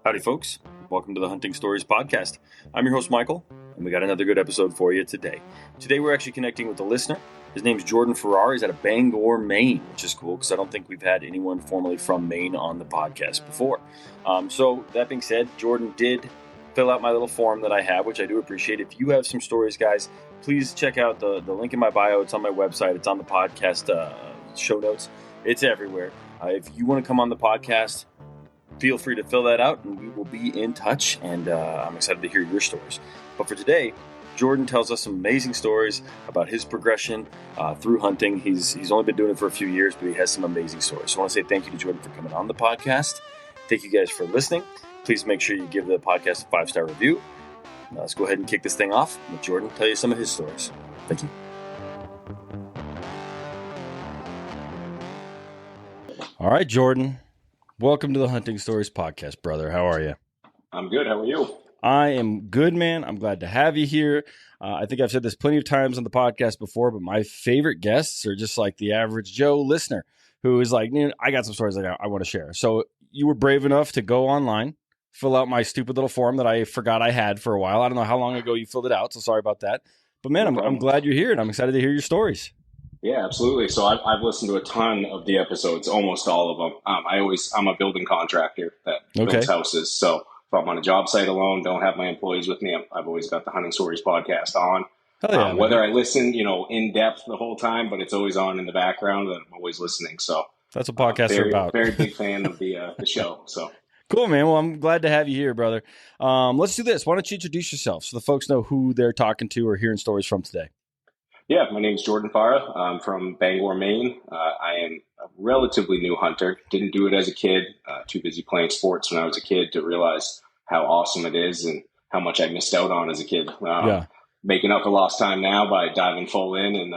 Howdy, folks. Welcome to the Hunting Stories Podcast. I'm your host, Michael, and we got another good episode for you today. Today, we're actually connecting with a listener. His name's Jordan Ferrari. He's out of Bangor, Maine, which is cool because I don't think we've had anyone formerly from Maine on the podcast before. So, that being said, Jordan did fill out my little form that I have, which I do appreciate. If you have some stories, guys, please check out the link in my bio. It's on my website. It's on the podcast show notes. It's everywhere. If you want to come on the podcast, feel free to fill that out, and we will be in touch, and I'm excited to hear your stories. But for today, Jordan tells us some amazing stories about his progression through hunting. He's only been doing it for a few years, but he has some amazing stories. So I want to say thank you to Jordan for coming on the podcast. Thank you guys for listening. Please make sure you give the podcast a 5-star review. Now let's go ahead and kick this thing off and let Jordan tell you some of his stories. Thank you. All right, Jordan. Welcome to the Hunting Stories Podcast, brother. How are you? I'm good. How are you? I am good, man. I'm glad to have you here. I think I've said this plenty of times on the podcast before, but my favorite guests are just like the average Joe listener who is like, I got some stories that I want to share. So you were brave enough to go online, fill out my stupid little form that I forgot I had for a while. I don't know how long ago you filled it out, so sorry about that. But man, I'm glad you're here, and I'm excited to hear your stories. Yeah, absolutely. So I've listened to a ton of the episodes, almost all of them. I'm a building contractor that builds houses. So if I'm on a job site alone, don't have my employees with me, I've always got the Hunting Stories podcast on. Yeah, whether I listen, in depth the whole time, but it's always on in the background, and I'm always listening. So that's what podcasts are about. Very big fan of the show. So cool, man. Well, I'm glad to have you here, brother. Let's do this. Why don't you introduce yourself so the folks know who they're talking to or hearing stories from today? Yeah, my name is Jordan Farrar. I'm from Bangor, Maine. I am a relatively new hunter. Didn't do it as a kid. Too busy playing sports when I was a kid to realize how awesome it is and how much I missed out on as a kid. Making up for lost time now by diving full in and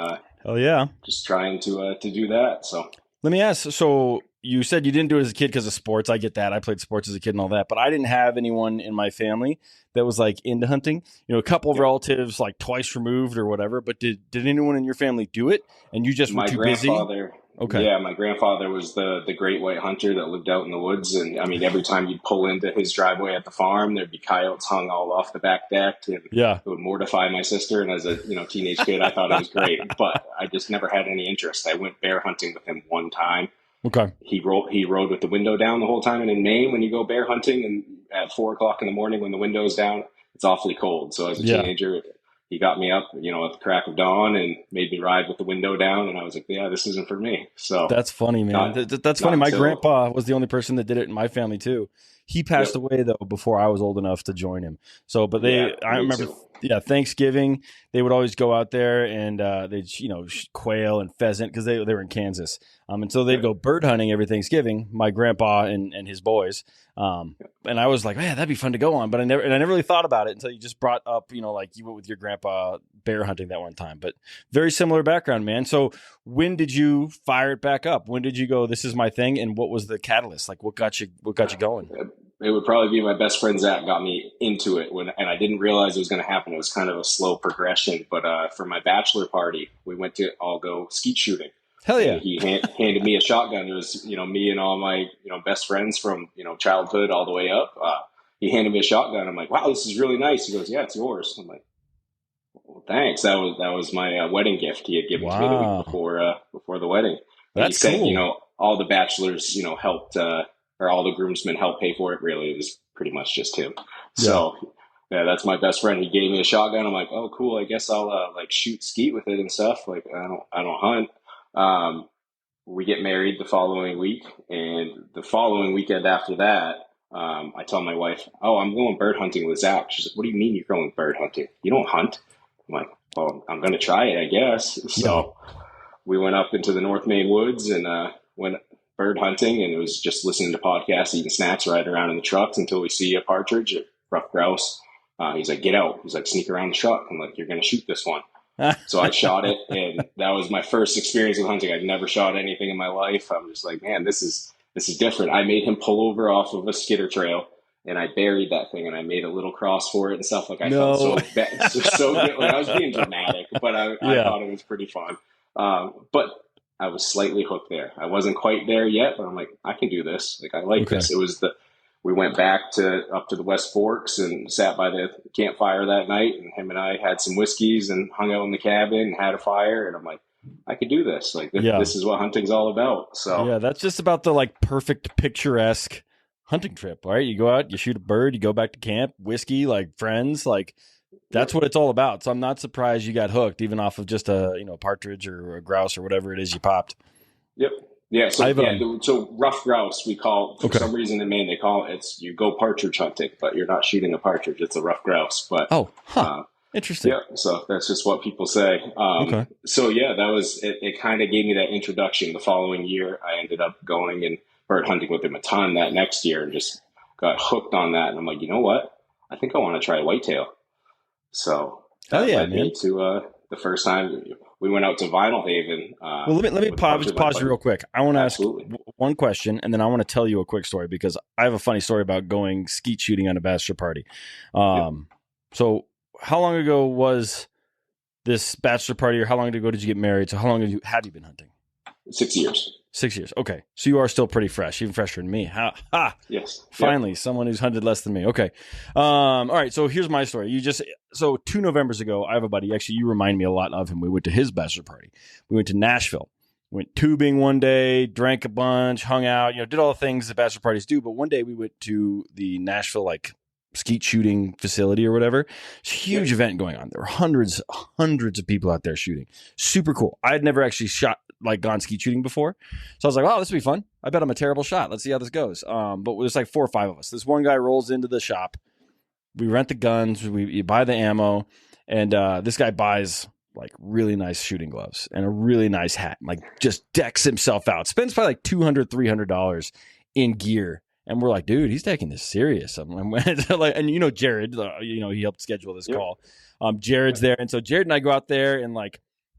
just trying to do that. So let me ask. So you said you didn't do it as a kid because of sports. I get that. I played sports as a kid and all that, but I didn't have anyone in my family that was like into hunting. A couple of relatives like twice removed or whatever. But did anyone in your family do it? And you just were too busy? Okay. Yeah, my grandfather was the great white hunter that lived out in the woods. And I mean, every time you'd pull into his driveway at the farm, there'd be coyotes hung all off the back deck. And it would mortify my sister. And as a teenage kid, I thought it was great. But I just never had any interest. I went bear hunting with him one time. Okay. He rode with the window down the whole time. And in Maine, when you go bear hunting and at 4:00 in the morning when the window's down, it's awfully cold. So as a teenager, he got me up, at the crack of dawn and made me ride with the window down. And I was like, yeah, this isn't for me. So that's funny, man. That's funny. My grandpa was the only person that did it in my family too. He passed away though before I was old enough to join him. So, but I remember, Thanksgiving, they would always go out there and they'd, quail and pheasant because they were in Kansas. And so they'd go bird hunting every Thanksgiving, my grandpa and his boys. And I was like, man, that'd be fun to go on. But I never really thought about it until you just brought up, like you went with your grandpa bear hunting that one time. But very similar background, man. So when did you fire it back up? When did you go, this is my thing? And what was the catalyst? Like what got you going? It would probably be my best friend Zach got me into it and I didn't realize it was going to happen. It was kind of a slow progression, but for my bachelor party, we went to all go skeet shooting. Hell yeah! And he handed me a shotgun. It was me and all my best friends from childhood all the way up. He handed me a shotgun. I'm like, wow, this is really nice. He goes, yeah, it's yours. I'm like, well, thanks. That was my wedding gift he had given to me the week before the wedding. That's he said, cool. All the bachelors helped. Or all the groomsmen helped pay for it. Really, it was pretty much just him. Yeah. So yeah, that's my best friend. He gave me a shotgun. I'm like, oh, cool. I guess I'll shoot skeet with it and stuff. Like I don't hunt. We get married the following week, and the following weekend after that, I tell my wife, oh, I'm going bird hunting with Zach. She's like, what do you mean you're going bird hunting? You don't hunt. I'm like, well, I'm going to try it, I guess. So we went up into the North Maine Woods and went bird hunting, and it was just listening to podcasts, eating snacks, riding around in the trucks until we see a partridge, a rough grouse. He's like, get out. He's like, sneak around the truck. I'm like, you're going to shoot this one. So I shot it, and that was my first experience with hunting. I'd never shot anything in my life. I'm just like, man, this is different. I made him pull over off of a skidder trail, and I buried that thing, and I made a little cross for it and stuff. Like I felt so bad, so good. Like I was being dramatic, but I thought it was pretty fun. But I was slightly hooked there. I wasn't quite there yet, but I'm like, I can do this. Like I like this. It was we went back up to the West Forks and sat by the campfire that night, and him and I had some whiskeys and hung out in the cabin and had a fire. And I'm like, I could do this. Like, this is what hunting's all about. So yeah, that's just about the like perfect picturesque hunting trip, right? You go out, you shoot a bird, you go back to camp, whiskey, like friends, like that's what it's all about. So I'm not surprised you got hooked, even off of just a partridge or a grouse or whatever it is you popped. Yep. Yeah. So so rough grouse, we call, for some reason in Maine, they call it, you go partridge hunting, but you're not shooting a partridge. It's a rough grouse. But interesting. Yeah. So that's just what people say. So yeah, that was it. It kind of gave me that introduction. The following year, I ended up going and bird hunting with him a ton that next year, and just got hooked on that. And I'm like, you know what? I think I want to try whitetail. So that led me to the first time we went out to Vinyl Haven. Well, let me pause you real quick. I want to ask one question, and then I want to tell you a quick story, because I have a funny story about going skeet shooting on a bachelor party. So how long ago was this bachelor party, or how long ago did you get married? So how long have you been hunting? 6 years. 6 years. Okay. So you are still pretty fresh, even fresher than me. Yes. Finally, someone who's hunted less than me. Okay. All right. So here's my story. 2 Novembers ago, I have a buddy. Actually, you remind me a lot of him. We went to his bachelor party. We went to Nashville. Went tubing one day, drank a bunch, hung out, did all the things that bachelor parties do. But one day we went to the Nashville, skeet shooting facility or whatever. It's a huge event going on. There were hundreds of people out there shooting. Super cool. I had never actually gone skeet shooting before. So I was like, oh, this will be fun. I bet I'm a terrible shot. Let's see how this goes. But it was 4 or 5 of us. This one guy rolls into the shop. We rent the guns. You buy the ammo. And this guy buys really nice shooting gloves and a really nice hat. Just decks himself out. Spends probably $200, $300 in gear. And we're like, dude, he's taking this serious. And Jared, he helped schedule this call. Jared's there. And so Jared and I go out there, and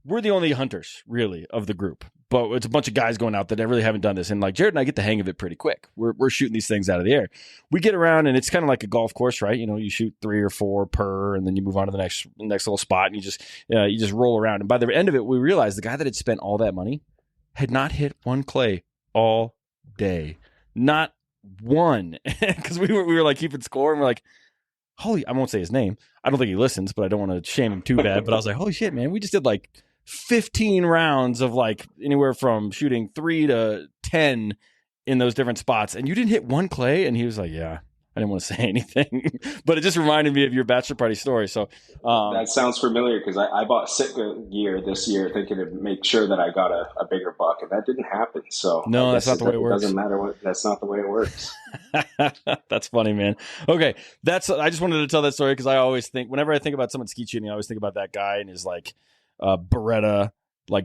we're the only hunters really of the group, but it's a bunch of guys going out that really haven't done this. And Jared and I get the hang of it pretty quick. We're shooting these things out of the air. We get around, and it's kind of like a golf course, right? You shoot 3 or 4 per, and then you move on to the next little spot, and you just roll around. And by the end of it, we realized the guy that had spent all that money had not hit one clay all day. Not one. Because we were keeping score, and we're like, I won't say his name. I don't think he listens, but I don't want to shame him too bad. But I was like, holy shit, man, we just did 15 rounds of anywhere from shooting 3 to 10 in those different spots, and you didn't hit one clay. And he was like, yeah, I didn't want to say anything, but it just reminded me of your bachelor party story. So that sounds familiar, because I bought Sitka gear this year thinking to make sure that I got a bigger buck, and that didn't happen. So no, that's not the way it works. It doesn't matter that's not the way it works. That's funny, man. Okay. I just wanted to tell that story, because I always think, whenever I think about someone skeet shooting, I always think about that guy and his Beretta,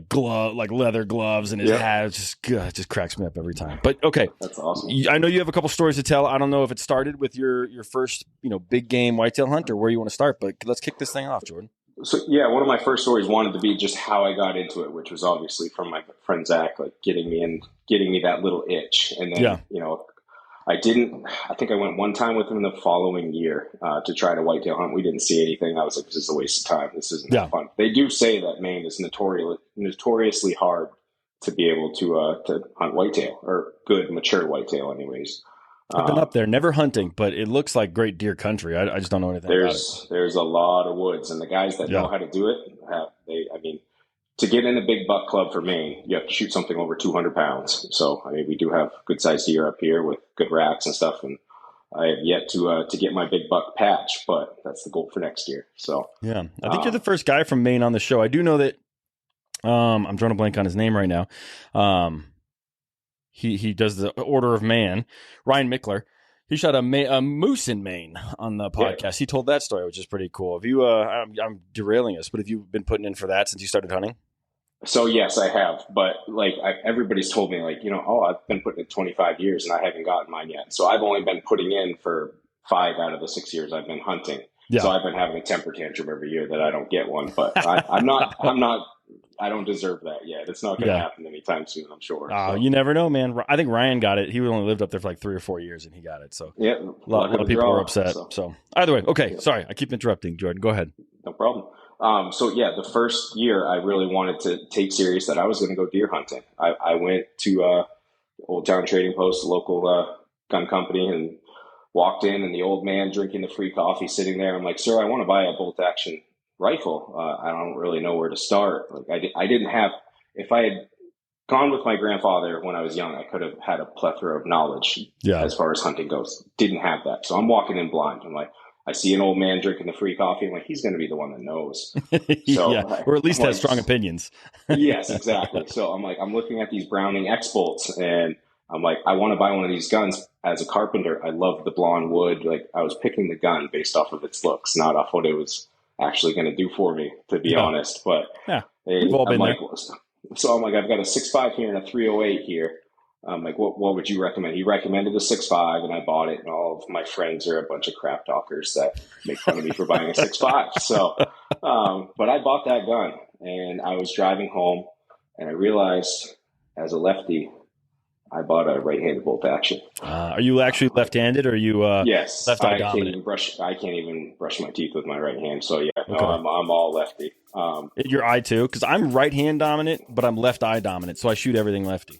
glove, leather gloves, and his hat. It just cracks me up every time. But okay, that's awesome. I know you have a couple stories to tell. I don't know if it started with your first big game whitetail hunt, or where you want to start, but let's kick this thing off, Jordan. So yeah, one of my first stories wanted to be just how I got into it, which was obviously from my friend Zach, getting me that little itch, and then I think I went one time with him the following year to try to whitetail hunt. We didn't see anything. I was like, this is a waste of time. This isn't that fun. They do say that Maine is notoriously hard to be able to hunt whitetail, or good, mature whitetail anyways. I've been up there, never hunting, but it looks like great deer country. I just don't know anything about it. There's a lot of woods, and the guys that know how to do it, to get in a big buck club for Maine, you have to shoot something over 200 pounds. So, we do have good sized deer up here with good racks and stuff. And I have yet to get my big buck patch, but that's the goal for next year. So, yeah, I think you're the first guy from Maine on the show. I do know that, I'm drawing a blank on his name right now. He does the Order of Man, Ryan Mickler. He shot a moose in Maine on the podcast. Yeah. He told that story, which is pretty cool. Have you, I'm derailing us, but have you been putting in for that since you started hunting? So yes, I have, but everybody's told me I've been putting in 25 years and I haven't gotten mine yet. So I've only been putting in for 5 out of the 6 years I've been hunting. Yeah. So I've been having a temper tantrum every year that I don't get one, but I don't deserve that yet. It's not going to happen anytime soon, I'm sure. So. You never know, man. I think Ryan got it. He only lived up there for 3 or 4 years and he got it. So yeah, a lot of people were upset. So either way, okay. Sorry, I keep interrupting, Jordan. Go ahead. No problem. The first year I really wanted to take serious that I was going to go deer hunting. I went to Old Town Trading Post, a local gun company, and walked in, and the old man drinking the free coffee sitting there. I'm like, sir, I want to buy a bolt action rifle. I don't really know where to start. Like I didn't have, if I had gone with my grandfather when I was young, I could have had a plethora of knowledge as far as hunting goes. Didn't have that. So I'm walking in blind. I'm like, I see an old man drinking the free coffee. I'm like, he's going to be the one that knows. So, or at least has strong opinions. Yes, exactly. So I'm like, I'm looking at these Browning X-Bolts, and I'm like, I want to buy one of these guns. As a carpenter, I love the blonde wood. Like, I was picking the gun based off of its looks, not off what it was actually going to do for me, to be honest. But we've all been there. So I'm like, I've got a 6.5 here and a 308 here. I'm like, what would you recommend? He recommended the 6.5, and I bought it. And all of my friends are a bunch of crap talkers that make fun of me for buying a 6.5. So, but I bought that gun, and I was driving home, and I realized as a lefty, I bought a right-handed bolt action. Are you actually left-handed, or are you yes, left-eye dominant? I can't even brush my teeth with my right hand. So yeah, okay. No, I'm all lefty. Your eye too, because I'm right-hand dominant, but I'm left-eye dominant, so I shoot everything lefty.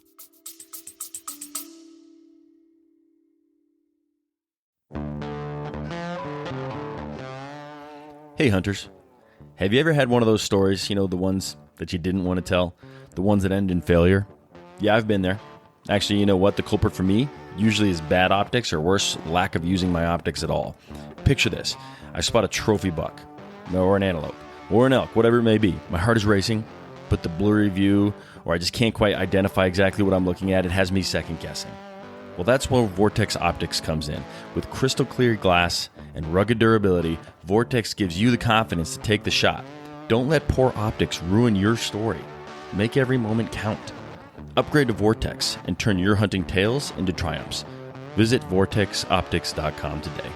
Hey hunters, have you ever had one of those stories, the ones that you didn't want to tell, the ones that end in failure? Yeah, I've been there. Actually, you know what? The culprit for me usually is bad optics, or worse, lack of using my optics at all. Picture this. I spot a trophy buck, or an antelope, or an elk, whatever it may be. My heart is racing, but the blurry view, or I just can't quite identify exactly what I'm looking at, it has me second guessing. Well, that's where Vortex Optics comes in. With crystal clear glass and rugged durability, Vortex gives you the confidence to take the shot. Don't let poor optics ruin your story. Make every moment count. Upgrade to Vortex and turn your hunting tales into triumphs. Visit vortexoptics.com today.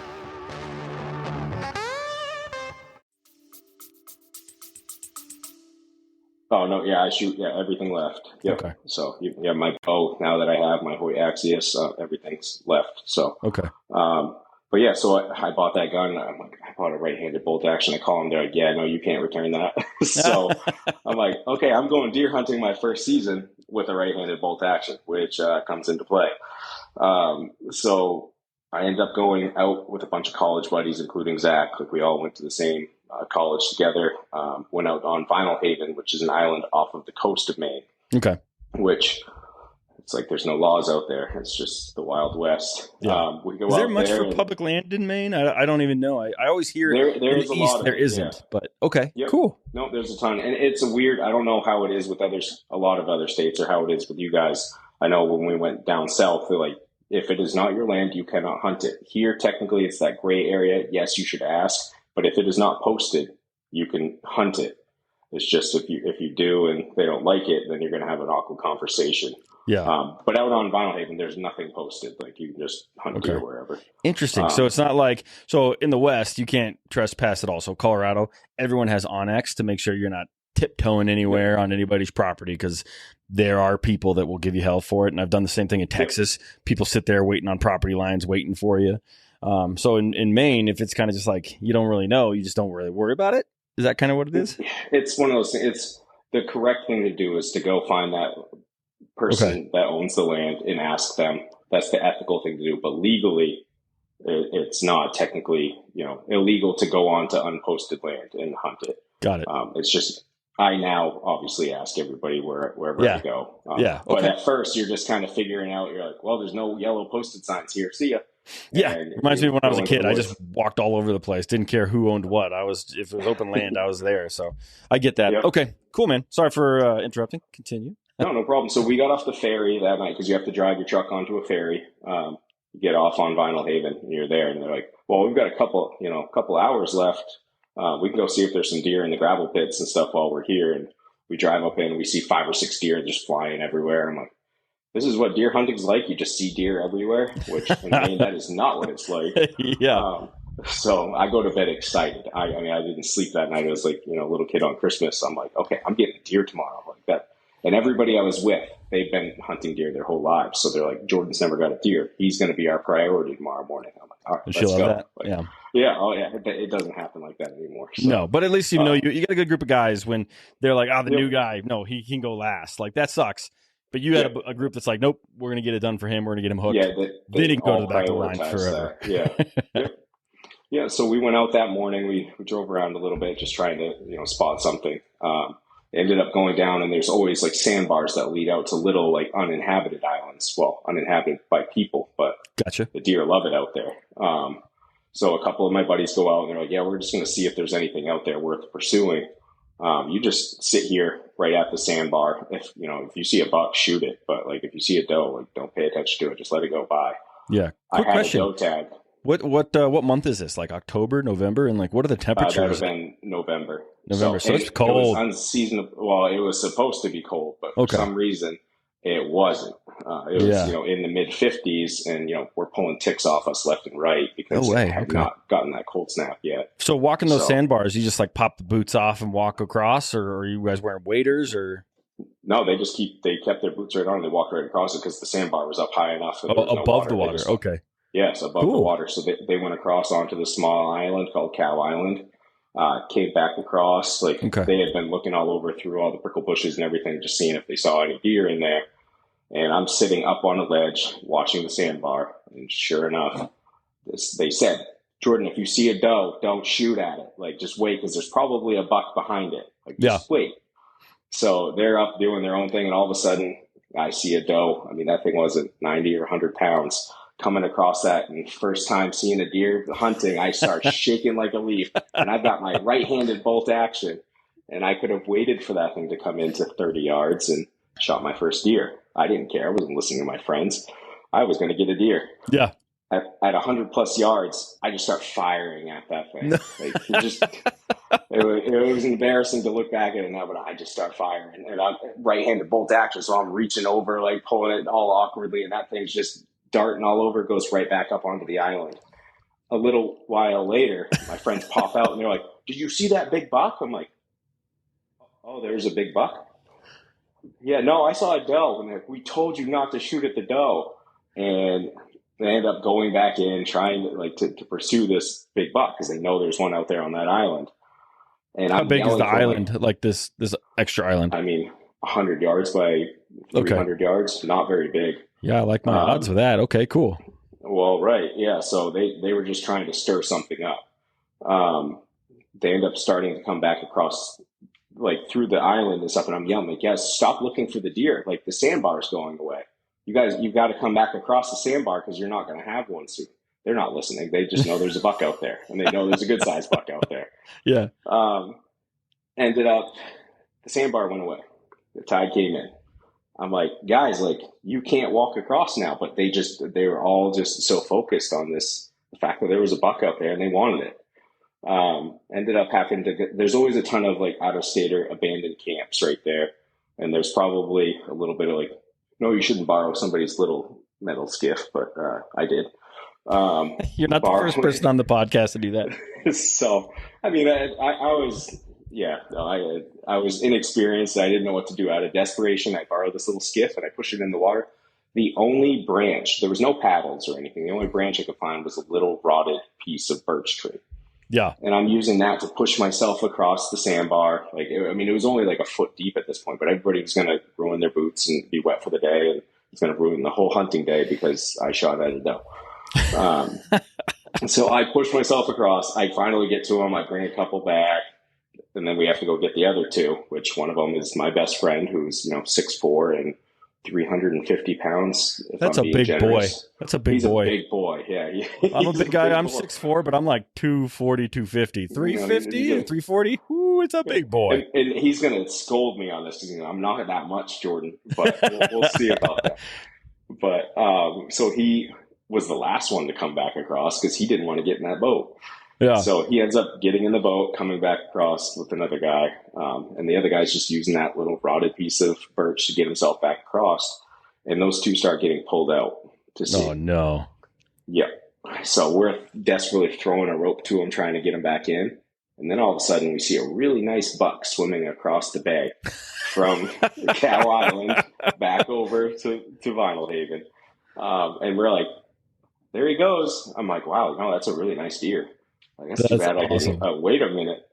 Oh, no, yeah, I shoot, everything left. Yep. Okay. So, my bow, now that I have my Hoyt Axius, everything's left. So, okay. But yeah, so I bought that gun. I'm like, I bought a right-handed bolt action. I call them. They're like, yeah, no, you can't return that. So I'm like, okay, I'm going deer hunting my first season with a right-handed bolt action, which comes into play. So I ended up going out with a bunch of college buddies, including Zach. Like, we all went to the same college together. Went out on Vinyl Haven, which is an island off of the coast of Maine. Okay. Which, it's like there's no laws out there. It's just the Wild West. Yeah. We go Is there much for public land in Maine? I don't even know. I always hear there is the a east lot of there it, isn't. But okay, yep. Cool. No, there's a ton. And it's a weird, I don't know how it is with a lot of other states, or how it is with you guys. I know when we went down south, they're like, if it is not your land, you cannot hunt it. Here, technically, it's that gray area. Yes, you should ask. But if it is not posted, you can hunt it. It's just if you do and they don't like it, then you're going to have an awkward conversation. Yeah. But out on Vinyl Haven, there's nothing posted. Like, you can just hunt deer wherever. Interesting. So it's not like, so in the West, you can't trespass at all. So Colorado, everyone has Onyx to make sure you're not tiptoeing anywhere on anybody's property, because there are people that will give you hell for it. And I've done the same thing in Texas. People sit there waiting on property lines, waiting for you. So in Maine, if it's kind of just like, you don't really know, you just don't really worry about it. Is that kind of what it is? It's one of those things. It's the correct thing to do is to go find that person that owns the land and ask them. That's the ethical thing to do. But legally, it's not technically, illegal to go on to unposted land and hunt it. Got it. It's just, I now obviously ask everybody wherever I go. But at first, you're just kind of figuring out, you're like, well, there's no yellow posted signs here. See ya. Yeah, reminds me of when I was a kid. I just walked all over the place. Didn't care who owned what. If it was open land, I was there. So I get that. Yep. Okay, cool, man. Sorry for interrupting. Continue. No problem. So we got off the ferry that night, because you have to drive your truck onto a ferry. You get off on Vinyl Haven, and you're there. And they're like, well, we've got a couple hours left. We can go see if there's some deer in the gravel pits and stuff while we're here. And we drive up in, and we see 5 or 6 deer just flying everywhere. I'm like, this is what deer hunting's like. You just see deer everywhere, which in Maine, that is not what it's like. Yeah. So I go to bed excited. I didn't sleep that night. I was like, a little kid on Christmas. I'm like, okay, I'm getting deer tomorrow, like that. And everybody I was with, they've been hunting deer their whole lives. So they're like, Jordan's never got a deer. He's going to be our priority tomorrow morning. I'm like, all right, let's go. That. Like, yeah. Yeah. Oh yeah. It doesn't happen like that anymore. So, no, but at least, you get a good group of guys when they're like, the new guy, no, he can go last. Like, that sucks. But you had a group that's like, nope, we're going to get it done for him. We're going to get him hooked. Yeah, They didn't go to all the back of the line prioritize forever. that. Yeah. Yep. Yeah, so we went out that morning. We drove around a little bit, just trying to spot something. Ended up going down, and there's always like sandbars that lead out to little like uninhabited islands. Well, uninhabited by people, but Gotcha. the deer love it out there. So a couple of my buddies go out, and they're like, "Yeah, we're just going to see if there's anything out there worth pursuing." You just sit here right at the sandbar. If you see a buck, shoot it. But like if you see a doe, like don't pay attention to it. Just let it go by. Yeah. Quick question. A doe tag. What month is this? Like October, November, and like what are the temperatures? That would have been November. So it's cold. It was unseasonable. Well, it was supposed to be cold, but for some reason it wasn't. It was in the mid 50s, and we're pulling ticks off us left and right because it had not gotten that cold snap yet. So walking those sandbars, you just like pop the boots off and walk across, or are you guys wearing waders or? No, they kept their boots right on. And they walked right across it because the sandbar was up high enough. Above the water. Okay. Yes, above the water. So they went across onto the small island called Cow Island, came back across. They had been looking all over through all the prickle bushes and everything, just seeing if they saw any deer in there. And I'm sitting up on a ledge watching the sandbar. And sure enough, they said, "Jordan, if you see a doe, don't shoot at it. Like, just wait because there's probably a buck behind it. Like, just wait." So they're up doing their own thing. And all of a sudden, I see a doe. I mean, that thing wasn't 90 or 100 pounds. Coming across that, and first time seeing a deer hunting, I start shaking like a leaf, and I've got my right-handed bolt action, and I could have waited for that thing to come into 30 yards and shot my first deer. I didn't care. I wasn't listening to my friends. I was going to get a deer. Yeah. At 100 plus yards, I just start firing at that thing. It was embarrassing to look back at it now, but I just start firing, and I'm right-handed bolt action, so I'm reaching over, like pulling it all awkwardly, and that thing's just darting all over, goes right back up onto the island. A little while later, my friends pop out and they're like, "Did you see that big buck?" I'm like, "Oh, there's a big buck?" "Yeah, no, I saw a doe." And we told you not to shoot at the doe. And they end up going back in, trying to pursue this big buck because they know there's one out there on that island. And how big is the island? Like this extra island? I mean, 100 yards by 300 yards. Not very big. Yeah, I like my odds with that. Okay, cool. Well, right. Yeah. So they were just trying to stir something up. They end up starting to come back across, like through the island and stuff. And I'm yelling, like, "Guys, stop looking for the deer. Like the sandbar is going away. You've got to come back across the sandbar because you're not going to have one soon." They're not listening. They just know there's a buck out there, and they know there's a good sized buck out there. Yeah. Ended up, the sandbar went away. The tide came in. I'm like, "Guys, like you can't walk across now," but they were all just so focused on the fact that there was a buck out there and they wanted it. Ended up having to there's always a ton of like out of state or abandoned camps right there. And there's probably a little bit of like, no, you shouldn't borrow somebody's little metal skiff, but I did. You're not the first person on the podcast to do that. So, I mean, I was inexperienced. I didn't know what to do. Out of desperation, I borrowed this little skiff and I pushed it in the water. The only branch, there was no paddles or anything. The only branch I could find was a little rotted piece of birch tree. Yeah. And I'm using that to push myself across the sandbar. It was only like a foot deep at this point, but everybody was going to ruin their boots and be wet for the day. And it's going to ruin the whole hunting day because I shot at a doe. So I pushed myself across. I finally get to him. I bring a couple back. And then we have to go get the other two, which one of them is my best friend who's, 6'4" and 350 pounds. That's a big boy. That's a big boy. He's a big boy, yeah. I'm a big guy. I'm 6'4", but I'm like 240, 250. 350 and 340? Ooh, it's a big boy. And he's going to scold me on this because I'm not that much, Jordan, but we'll see about that. But so he was the last one to come back across because he didn't want to get in that boat. Yeah. So he ends up getting in the boat, coming back across with another guy. And the other guy's just using that little rotted piece of birch to get himself back across. And those two start getting pulled out to sea. Oh, no. Yeah. So we're desperately throwing a rope to him, trying to get him back in. And then all of a sudden we see a really nice buck swimming across the bay from Cow Island back over to Vinyl Haven. And we're like, there he goes. I'm like, wow, no, that's a really nice deer. I guess too bad I didn't. Wait a minute.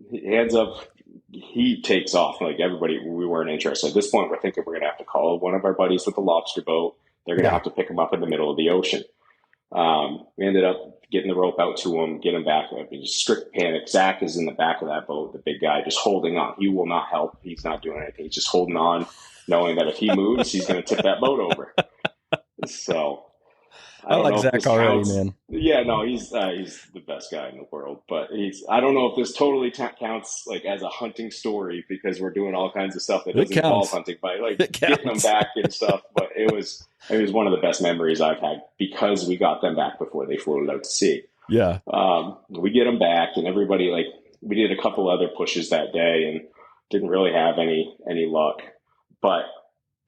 He ends up he takes off. Like everybody, we weren't interested. At this point, we're thinking we're going to have to call one of our buddies with the lobster boat. They're going to have to pick him up in the middle of the ocean. We ended up getting the rope out to him, get him back. I mean, just strict panic. Zach is in the back of that boat, the big guy, just holding on. He will not help. He's not doing anything. He's just holding on, knowing that if he moves, he's going to tip that boat over. So I like Zach already, man. Yeah, no, he's the best guy in the world. But I don't know if this totally counts like as a hunting story, because we're doing all kinds of stuff that doesn't involve hunting, by like getting them back and stuff. But it was one of the best memories I've had, because we got them back before they floated out to sea. Yeah. We get them back, and everybody, like, we did a couple other pushes that day and didn't really have any luck. But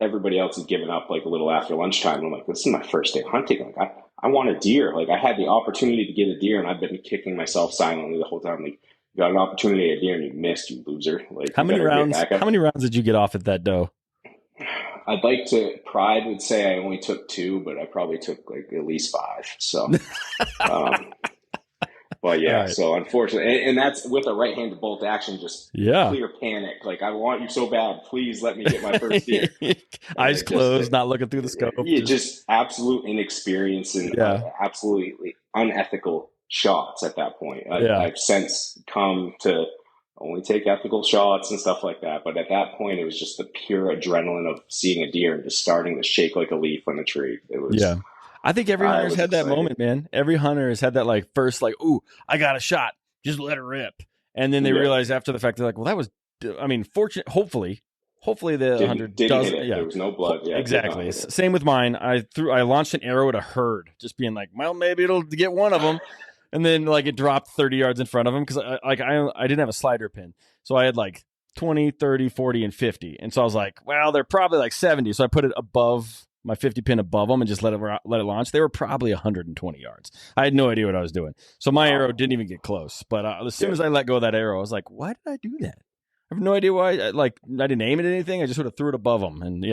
everybody else had given up like a little after lunchtime. I'm like, this is my first day hunting. Like, I want a deer. Like, I had the opportunity to get a deer, and I've been kicking myself silently the whole time. Like, you got an opportunity at a deer and you missed, you loser. Like, how many rounds did you get off at that doe? Pride would say I only took 2, but I probably took like at least 5. So, but yeah, right. So unfortunately, and that's with a right-handed bolt action, just clear panic. Like, I want you so bad. Please let me get my first deer. Eyes closed, not looking through the scope. Yeah, just absolute inexperience and absolutely unethical shots at that point. I've since come to only take ethical shots and stuff like that. But at that point, it was just the pure adrenaline of seeing a deer and just starting to shake like a leaf on a tree. It was, I think every hunter's had that moment, man. Every hunter has had that, like, first, like, ooh, I got a shot. Just let it rip. And then they realize after the fact, they're like, well, that was, I mean, hopefully the hunter doesn't. Yeah. There was no blood. Yeah, exactly. Same with mine. I launched an arrow at a herd, just being like, well, maybe it'll get one of them. And then, like, it dropped 30 yards in front of him, because I didn't have a slider pin. So I had like 20, 30, 40, and 50. And so I was like, well, they're probably like 70. So I put it above my 50 pin above them and just let it launch. They were probably 120 yards. I had no idea what I was doing. So my arrow didn't even get close. But as soon as I let go of that arrow, I was like, why did I do that? I have no idea why. I didn't aim at anything. I just sort of threw it above them. And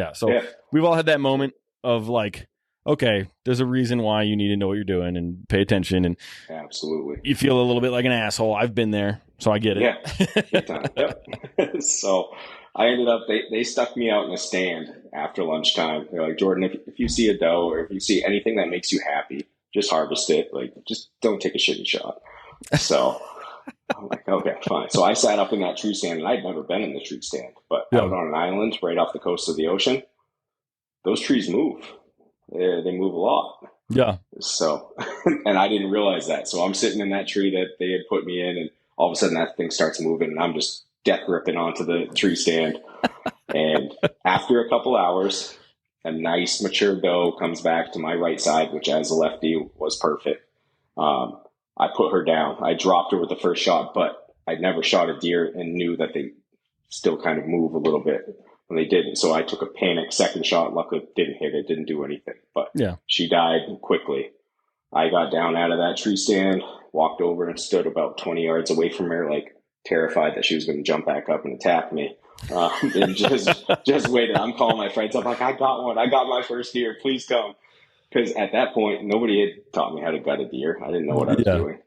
we've all had that moment of like, okay, there's a reason why you need to know what you're doing and pay attention. And absolutely, you feel a little bit like an asshole. I've been there, so I get it. Yeah, big time. Yep. So I ended up, they stuck me out in a stand after lunchtime. They're like, Jordan, if you see a doe or if you see anything that makes you happy, just harvest it. Like, just don't take a shitty shot. So I'm like, okay, fine. So I sat up in that tree stand, and I'd never been in the tree stand, but out on an island right off the coast of the ocean, those trees move. They move a lot. Yeah. So, and I didn't realize that. So I'm sitting in that tree that they had put me in, and all of a sudden that thing starts moving, and I'm just death ripping onto the tree stand. And after a couple hours, a nice mature doe comes back to my right side, which as a lefty was perfect. I put her down. I dropped her with the first shot, but I'd never shot a deer and knew that they still kind of move a little bit when they didn't. So I took a panic second shot. Luckily, didn't hit it, didn't do anything. But she died quickly. I got down out of that tree stand, walked over and stood about 20 yards away from her, like terrified that she was going to jump back up and attack me. And just waited. I'm calling my friends. I'm like, I got one. I got my first deer. Please come. Because at that point, nobody had taught me how to gut a deer. I didn't know what I was doing.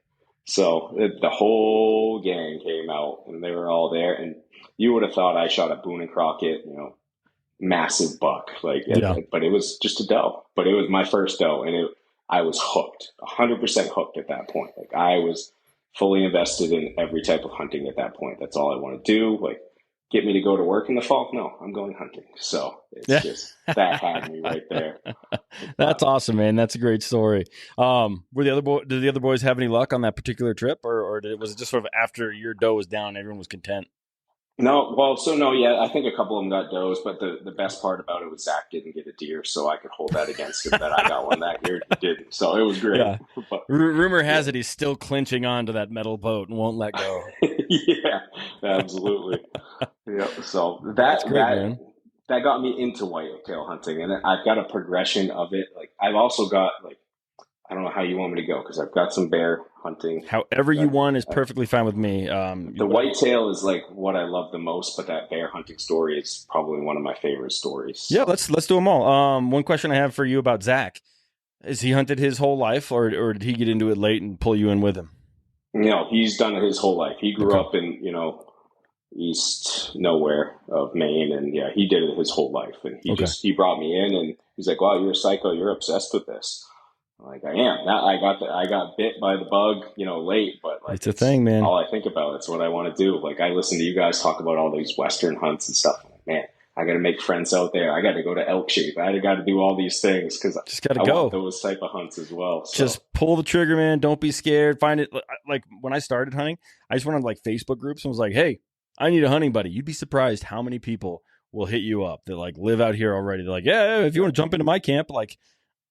So the whole gang came out, and they were all there. And you would have thought I shot a Boone and Crockett, massive buck. But it was just a doe. But it was my first doe, and I was hooked, 100% hooked at that point. Like, I was fully invested in every type of hunting at that point. That's all I want to do. Like, get me to go to work in the fall? No, I'm going hunting. So it's just, that had me right there. That's awesome, man. That's a great story. Did the other boys have any luck on that particular trip, or was it just sort of after your doe was down, everyone was content? No, I think a couple of them got does, but the best part about it was Zach didn't get a deer, so I could hold that against him that I got one that year. He didn't, so it was great. Yeah. But, rumor has it he's still clinching onto that metal boat and won't let go. Yeah, absolutely. Yeah, so that got me into whitetail hunting, and I've got a progression of it. Like, I've also got, like, I don't know how you want me to go, because I've got some bear hunting. However you want is perfectly fine with me. The whitetail is like what I love the most, but that bear hunting story is probably one of my favorite stories. So. Yeah, let's do them all. One question I have for you about Zach: is he hunted his whole life, or did he get into it late and pull you in with him? He's done it his whole life. He grew up in east nowhere of Maine, and yeah, he did it his whole life, and Okay. he brought me in, and he's like, "Wow, you're a psycho. You're obsessed with this." I'm like, I am. I got bit by the bug, late, but like It's a thing, man. all I think about. It's what I want to do. Like I listen to you guys talk about all these Western hunts and stuff. I'm like, man, I got to make friends out there. I got to go to elk shape. I got to do all these things because Just got to I go. want those type of hunts as well. So. Just pull the trigger, man. Don't be scared. Find it. Like when I started hunting, I just went on like Facebook groups and was like, hey, I need a hunting buddy. You'd be surprised how many people will hit you up that like live out here already. They're like, yeah, if you want to jump into my camp, like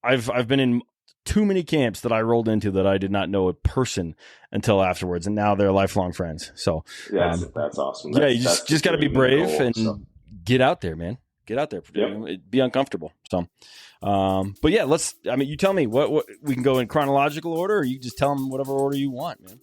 I've been in too many camps that I rolled into that I did not know a person until afterwards, and now they're lifelong friends. So that's awesome. Yeah, you just got to be brave and get out there, man. Get out there. Yep. Be uncomfortable. So, but yeah, you tell me what we can go in chronological order, or you just tell them whatever order you want, man.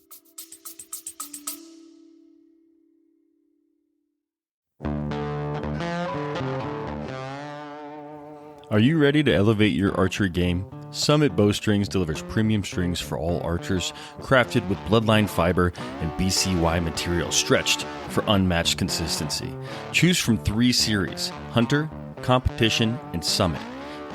Are you ready to elevate your archery game? Summit Bowstrings delivers premium strings for all archers, crafted with bloodline fiber and BCY material stretched for unmatched consistency. Choose from 3 series: Hunter, Competition, and Summit.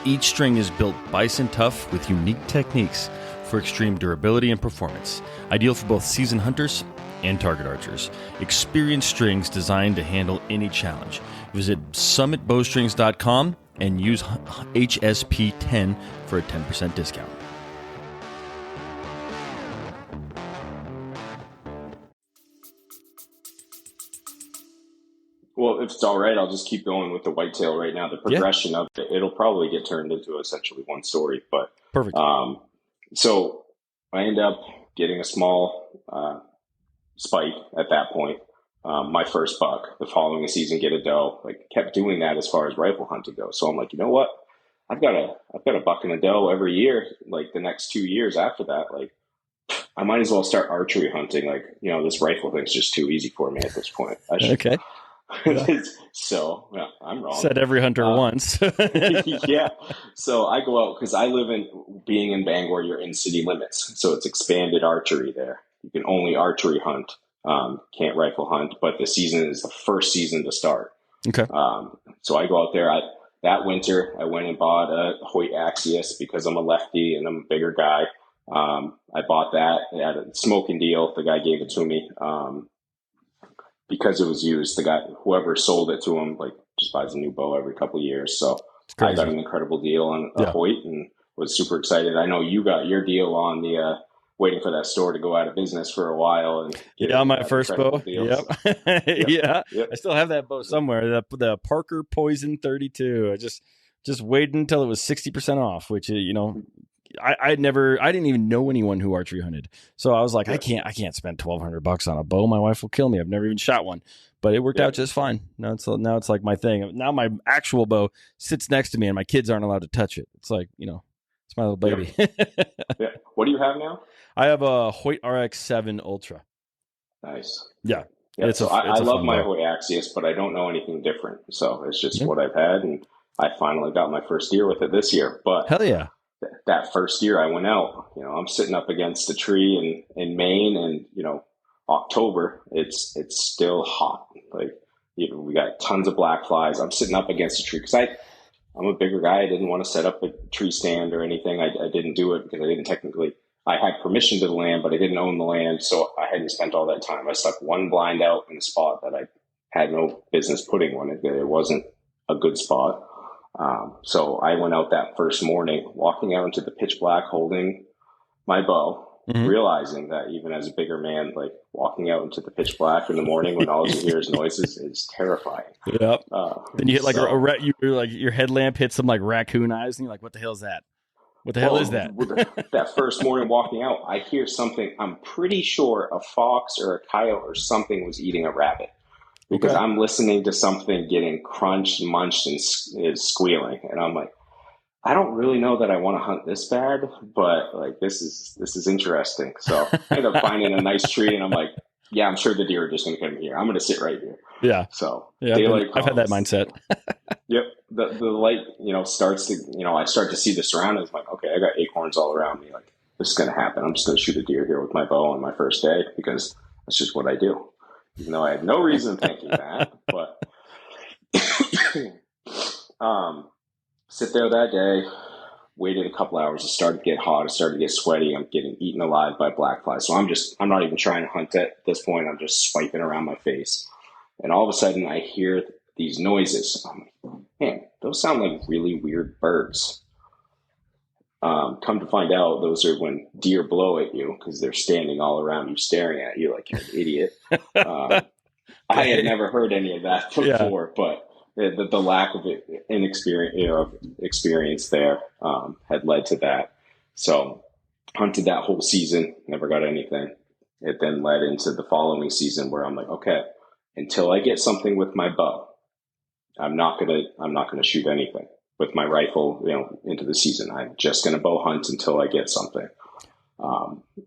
Each string is built bison tough with unique techniques for extreme durability and performance. Ideal for both seasoned hunters and target archers. Experienced strings designed to handle any challenge. Visit summitbowstrings.com and use HSP10 for a 10% discount. Well, if it's all right, I'll just keep going with the whitetail right now. The progression of it, it'll probably get turned into essentially one story. But perfect. So I end up getting a small spike at that point. My first buck. The following season, get a doe. Like kept doing that as far as rifle hunting goes. So I'm like, you know what? I've got a buck and a doe every year. Like the next 2 years after that, like I might as well start archery hunting. Like this rifle thing's just too easy for me at this point. Okay. So yeah, I'm wrong. Said every hunter once. Yeah. So I go out because I live being in Bangor, you're in city limits. So it's expanded archery there. You can only archery hunt. Can't rifle hunt, but the season is the first season to start. Okay. So I go out there. That winter, I went and bought a Hoyt Axius because I'm a lefty and I'm a bigger guy. I bought that at a smoking deal. The guy gave it to me because it was used. The guy, whoever sold it to him, like just buys a new bow every couple of years. So I got an incredible deal on a Hoyt and was super excited. I know you got your deal on the waiting for that store to go out of business for a while. And my first bow. Yep. Yep. I still have that bow somewhere. The Parker Poison 32. I just waited until it was 60% off, which I didn't even know anyone who archery hunted. So I was like, I can't spend $1,200 on a bow. My wife will kill me. I've never even shot one, but it worked out just fine. Now it's like my thing. Now my actual bow sits next to me and my kids aren't allowed to touch it. It's like, it's my little baby. Yeah. What do you have now? I have a Hoyt RX-7 Ultra. Nice. Yeah. So I love my Hoyt Axius, but I don't know anything different. So it's just what I've had. And I finally got my first deer with it this year. But hell yeah. That first year I went out, I'm sitting up against a tree in Maine and, October, it's still hot. Like, we got tons of black flies. I'm sitting up against a tree because I'm a bigger guy. I didn't want to set up a tree stand or anything. I didn't do it because I had permission to the land, but I didn't own the land. So I hadn't spent all that time. I stuck one blind out in a spot that I had no business putting one. It wasn't a good spot. So I went out that first morning, walking out into the pitch black, holding my bow, realizing that even as a bigger man, like walking out into the pitch black in the morning when all you hear is noises is terrifying. Yep. Then you hit like your headlamp hits some like raccoon eyes, and you're like, "What the hell is that? What the hell is that?" That first morning walking out, I hear something. I'm pretty sure a fox or a coyote or something was eating a rabbit. Because I'm listening to something getting crunched, munched, and is squealing, and I'm like, I don't really know that I want to hunt this bad, but like this is interesting. So I end up finding a nice tree, and I'm like, yeah, I'm sure the deer are just going to come here. I'm going to sit right here. Yeah. So I've had that mindset. Yep. The light, starts to, I start to see the surroundings. I'm like, okay, I got acorns all around me. Like this is going to happen. I'm just going to shoot a deer here with my bow on my first day because that's just what I do. even though I had no reason thinking that. But sit there that day, waited a couple hours. It started to get hot. It started to get sweaty. I'm getting eaten alive by black flies. So I'm not even trying to hunt at this point. I'm just swiping around my face. And all of a sudden I hear these noises. I'm like, man, those sound like really weird birds. Come to find out, those are when deer blow at you because they're standing all around you staring at you like you're an idiot. I had never heard any of that before, but the lack of experience there had led to that. So hunted that whole season, never got anything. It then led into the following season where I'm like, okay, until I get something with my bow, I'm not gonna shoot anything with my rifle, into the season. I'm just gonna bow hunt until I get something.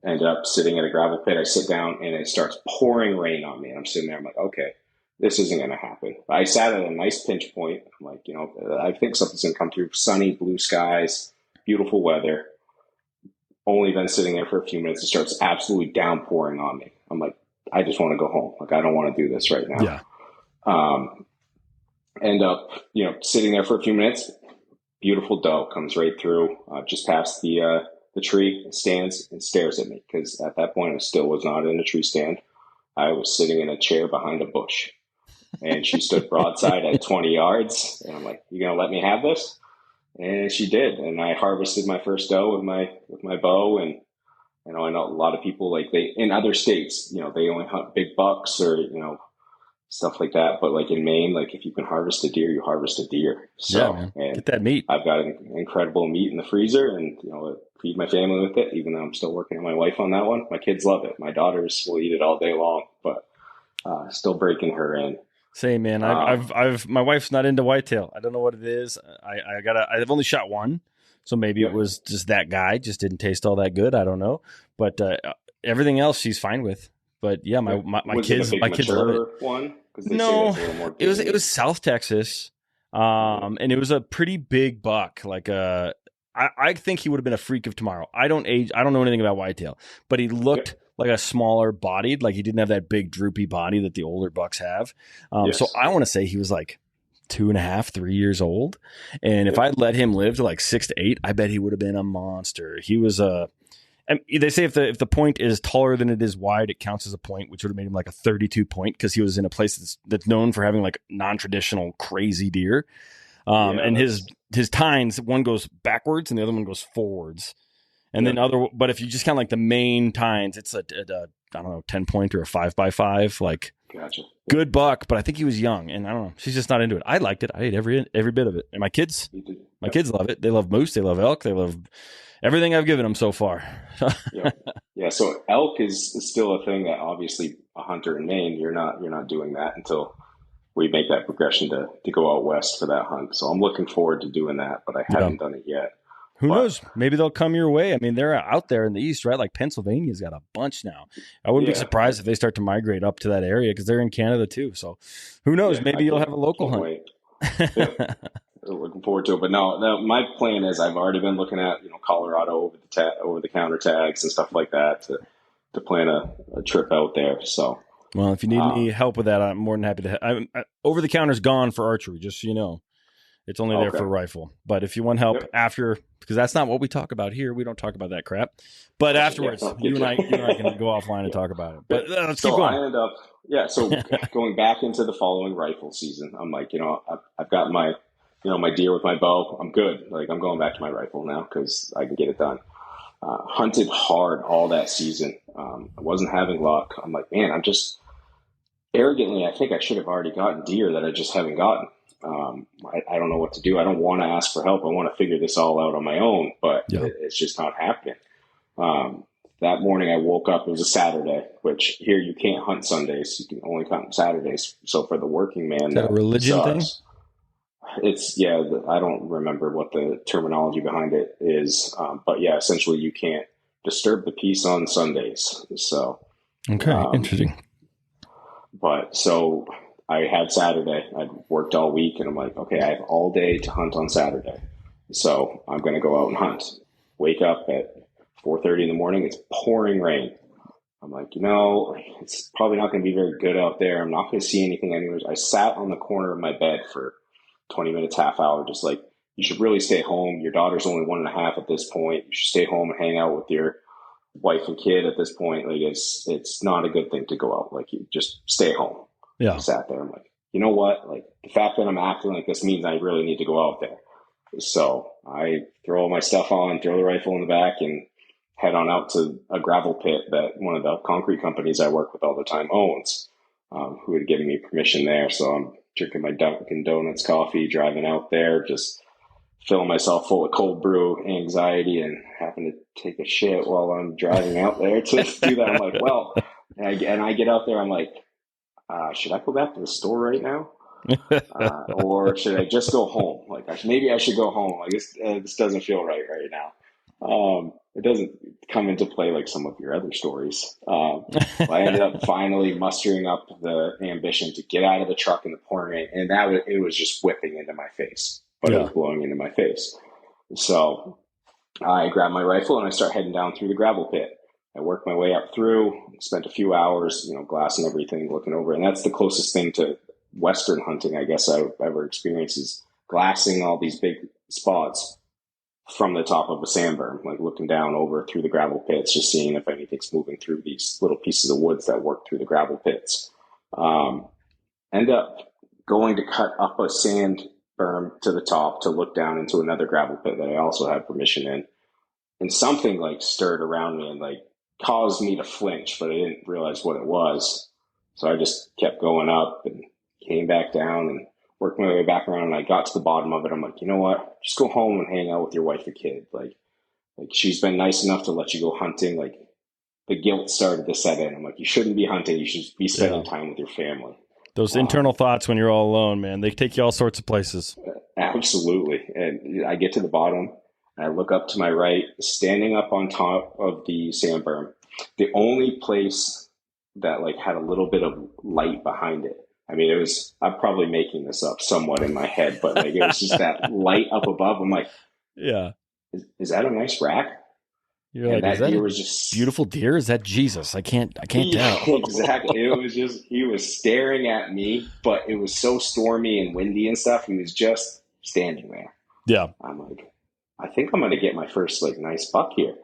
Ended up sitting at a gravel pit. I sit down and it starts pouring rain on me. And I'm sitting there. I'm like, okay, this isn't going to happen. I sat at a nice pinch point. I'm like, I think something's going to come through. Sunny, blue skies, beautiful weather. Only been sitting there for a few minutes. It starts absolutely downpouring on me. I'm like, I just want to go home. Like, I don't want to do this right now. Yeah. End up, sitting there for a few minutes. Beautiful doe comes right through, just past the tree, stands and stares at me because at that point I still was not in a tree stand. I was sitting in a chair behind a bush, and she stood broadside at 20 yards. And I'm like, "You gonna let me have this?" And she did, and I harvested my first doe with my bow. And I know a lot of people, like, they in other states, they only hunt big bucks or stuff like that. But like in Maine, like if you can harvest a deer, you harvest a deer. So, man. And get that meat. I've got incredible meat in the freezer, and feed my family with it. Even though I'm still working on my wife on that one, my kids love it. My daughters will eat it all day long, but still breaking her in. Same, man. I've my wife's not into whitetail. I don't know what it is. I've only shot one, so maybe it was just that guy just didn't taste all that good. I don't know, but everything else she's fine with. But yeah, my kids love it. One? No, it was South Texas, and it was a pretty big buck. Like I think he would have been a freak of tomorrow. I don't know anything about whitetail, but he looked like a smaller bodied. Like he didn't have that big droopy body that the older bucks have. So I want to say he was like 2.5, 3 years old. And if I let him live to like 6 to 8, I bet he would have been a monster. He was and they say if the point is taller than it is wide, it counts as a point, which would have made him like a 32 point because he was in a place that's known for having like non-traditional crazy deer. And his tines, one goes backwards and the other one goes forwards. And then but if you just count like the main tines, it's I don't know, 10 point or a 5x5, like good buck. But I think he was young, and I don't know, she's just not into it. I liked it. I ate every bit of it. And my kids love it. They love moose. They love elk. They love everything I've given them so far. Yeah. So elk is still a thing that obviously a hunter in Maine, you're not doing that until we make that progression to go out west for that hunt. So I'm looking forward to doing that, but I haven't done it yet. Who knows? Maybe they'll come your way. I mean, they're out there in the east, right? Like Pennsylvania's got a bunch now. I wouldn't be surprised if they start to migrate up to that area because they're in Canada too. So who knows? Maybe you'll have a local hunt. Looking forward to it. But no, my plan is I've already been looking at Colorado over the counter tags and stuff like that to plan a trip out there. So. Well, if you need any help with that, I'm more than happy to. Over the counter's gone for archery, just so you know. It's only there for rifle. But if you want help after, because that's not what we talk about here. We don't talk about that crap. But afterwards, you and I can go offline and talk about it. But let's keep going. I ended up, so going back into the following rifle season, I'm like, I've got my, my deer with my bow. I'm good. Like, I'm going back to my rifle now because I can get it done. Hunted hard all that season. I wasn't having luck. I'm like, man, I'm just arrogantly, I think I should have already gotten deer that I just haven't gotten. I don't know what to do. I don't want to ask for help. I want to figure this all out on my own, but it's just not happening. That morning I woke up, it was a Saturday, which here you can't hunt Sundays. You can only hunt Saturdays. So for the working man, is that a religion thing? It's, I don't remember what the terminology behind it is. But essentially you can't disturb the peace on Sundays. So, okay. Interesting. But so I had Saturday. I'd worked all week, and I'm like, okay, I have all day to hunt on Saturday. So I'm going to go out and hunt. Wake up at 4:30 in the morning. It's pouring rain. I'm like, it's probably not going to be very good out there. I'm not going to see anything anyways. I sat on the corner of my bed for 20 minutes, half hour, just like, you should really stay home. Your daughter's only 1.5 at this point. You should stay home and hang out with your wife and kid at this point. Like, it's not a good thing to go out. Like, you just stay home. Yeah. I sat there. I'm like, you know what? Like, the fact that I'm acting like this means I really need to go out there. So I throw all my stuff on, throw the rifle in the back, and head on out to a gravel pit that one of the concrete companies I work with all the time owns, who had given me permission there. So I'm drinking my Dunkin' Donuts coffee, driving out there, just filling myself full of cold brew anxiety and having to take a shit while I'm driving out there to do that. I'm like, well, and I get out there, I'm like, should I go back to the store right now? Or should I just go home? Like, maybe I should go home. Like, this doesn't feel right now. It doesn't come into play like some of your other stories. I ended up finally mustering up the ambition to get out of the truck in the pouring rain, and it was just whipping into my face, but It was blowing into my face. So I grabbed my rifle and I start heading down through the gravel pit. I worked my way up through, spent a few hours, glassing everything, looking over, and that's the closest thing to Western hunting, I guess, I've ever experienced, is glassing all these big spots from the top of a sandberm, like looking down over through the gravel pits, just seeing if anything's moving through these little pieces of woods that work through the gravel pits. End up going to cut up a sand berm to the top to look down into another gravel pit that I also had permission in. And something like stirred around me and like caused me to flinch, but I didn't realize what it was. So I just kept going up and came back down and worked my way back around, and I got to the bottom of it. I'm like, you know what? Just go home and hang out with your wife and kid. Like she's been nice enough to let you go hunting. Like, the guilt started to set in. I'm like, you shouldn't be hunting. You should be spending time with your family. Those internal thoughts when you're all alone, man, they take you all sorts of places. Absolutely. And I get to the bottom, and I look up to my right, standing up on top of the sand berm, the only place that like had a little bit of light behind it. I mean, I'm probably making this up somewhat in my head, but like, it was just that light up above. I'm like, yeah, is that a nice rack? You're like, is that deer was just beautiful deer? Is that Jesus? I can't tell. Exactly. It was just, he was staring at me, but it was so stormy and windy and stuff. He was just standing there. Yeah. I'm like, I think I'm going to get my first like nice buck here.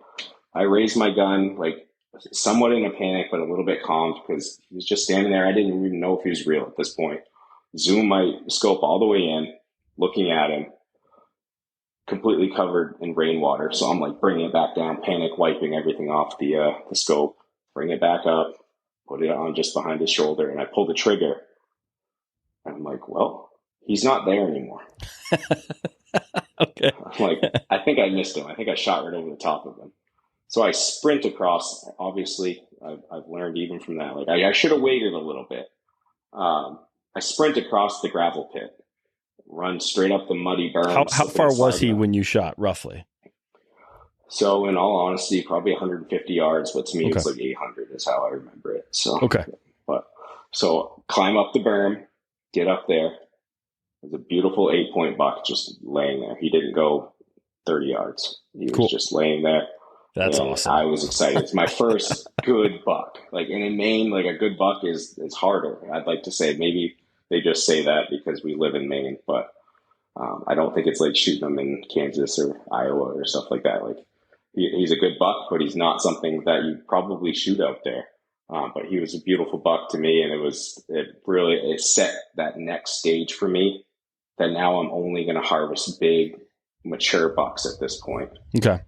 I raised my gun, like somewhat in a panic, but a little bit calmed because he was just standing there. I didn't even know if he was real at this point. Zoom my scope all the way in, looking at him, completely covered in rainwater. So I'm like bringing it back down, panic wiping everything off the scope, bring it back up, put it on just behind his shoulder, and I pull the trigger. And I'm like, well, he's not there anymore. Okay. I'm like, I think I missed him. I think I shot right over the top of him. So I sprint across. Obviously, I've learned even from that. Like, I should have waited a little bit. I sprint across the gravel pit, run straight up the muddy berm. How far was he when you shot, roughly? So, in all honesty, probably 150 yards, but to me, it's like 800 is how I remember it. So, so climb up the berm, get up there. There's a beautiful 8-point buck just laying there. He didn't go 30 yards. He was just laying there. That's awesome. I was excited. It's my first good buck. Like, and in Maine, like a good buck is harder. I'd like to say maybe they just say that because we live in Maine, but I don't think it's like shooting them in Kansas or Iowa or stuff like that. Like, he's a good buck, but he's not something that you probably shoot out there. But he was a beautiful buck to me, and it set that next stage for me that now I'm only going to harvest big, mature bucks at this point. Okay.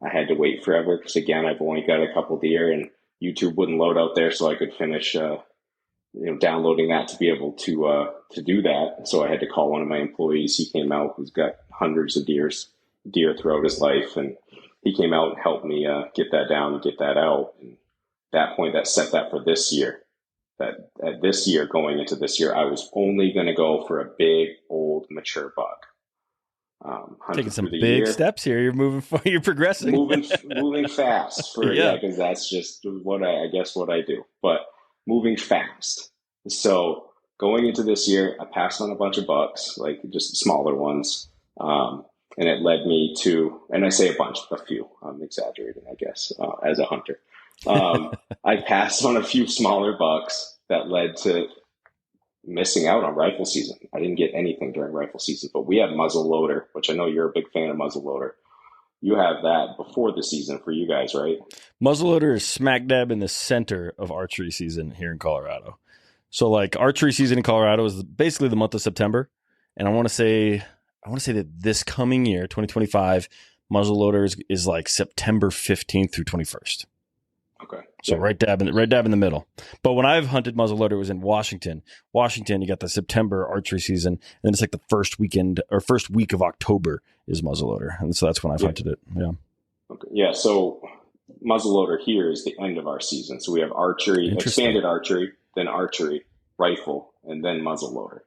I had to wait forever because, again, I've only got a couple deer, and YouTube wouldn't load out there so I could finish downloading that to be able to do that. So I had to call one of my employees. He came out, who's got hundreds of deer throughout his life, and he came out and helped me get that down and get that out. And at that point, that set that for this year. That at this year, going into this year, I was only going to go for a big, old, mature buck. Taking some big steps here. You're moving. You're progressing. moving fast. Because that's just what I do. But moving fast. So going into this year, I passed on a bunch of bucks, like just smaller ones, and it led me to. And I say a bunch, a few. I'm exaggerating, I guess, as a hunter. I passed on a few smaller bucks that led to missing out on rifle season. I didn't get anything during rifle season, but we have muzzleloader, which I know you're a big fan of muzzleloader. You have that before the season for you guys, right? Muzzleloader is smack dab in the center of archery season here in Colorado. So like archery season in Colorado is basically the month of September. And I want to say that this coming year, 2025, muzzleloader is like September 15th through 21st. Okay. So Yeah. right dab in the middle. But when I've hunted muzzleloader, it was in Washington. Washington, you got the September archery season, and then it's like the first week of October is muzzleloader, and so that's when I've hunted it. Yeah. Okay. Yeah. So muzzleloader here is the end of our season. So we have archery, expanded archery, then archery, rifle, and then muzzleloader.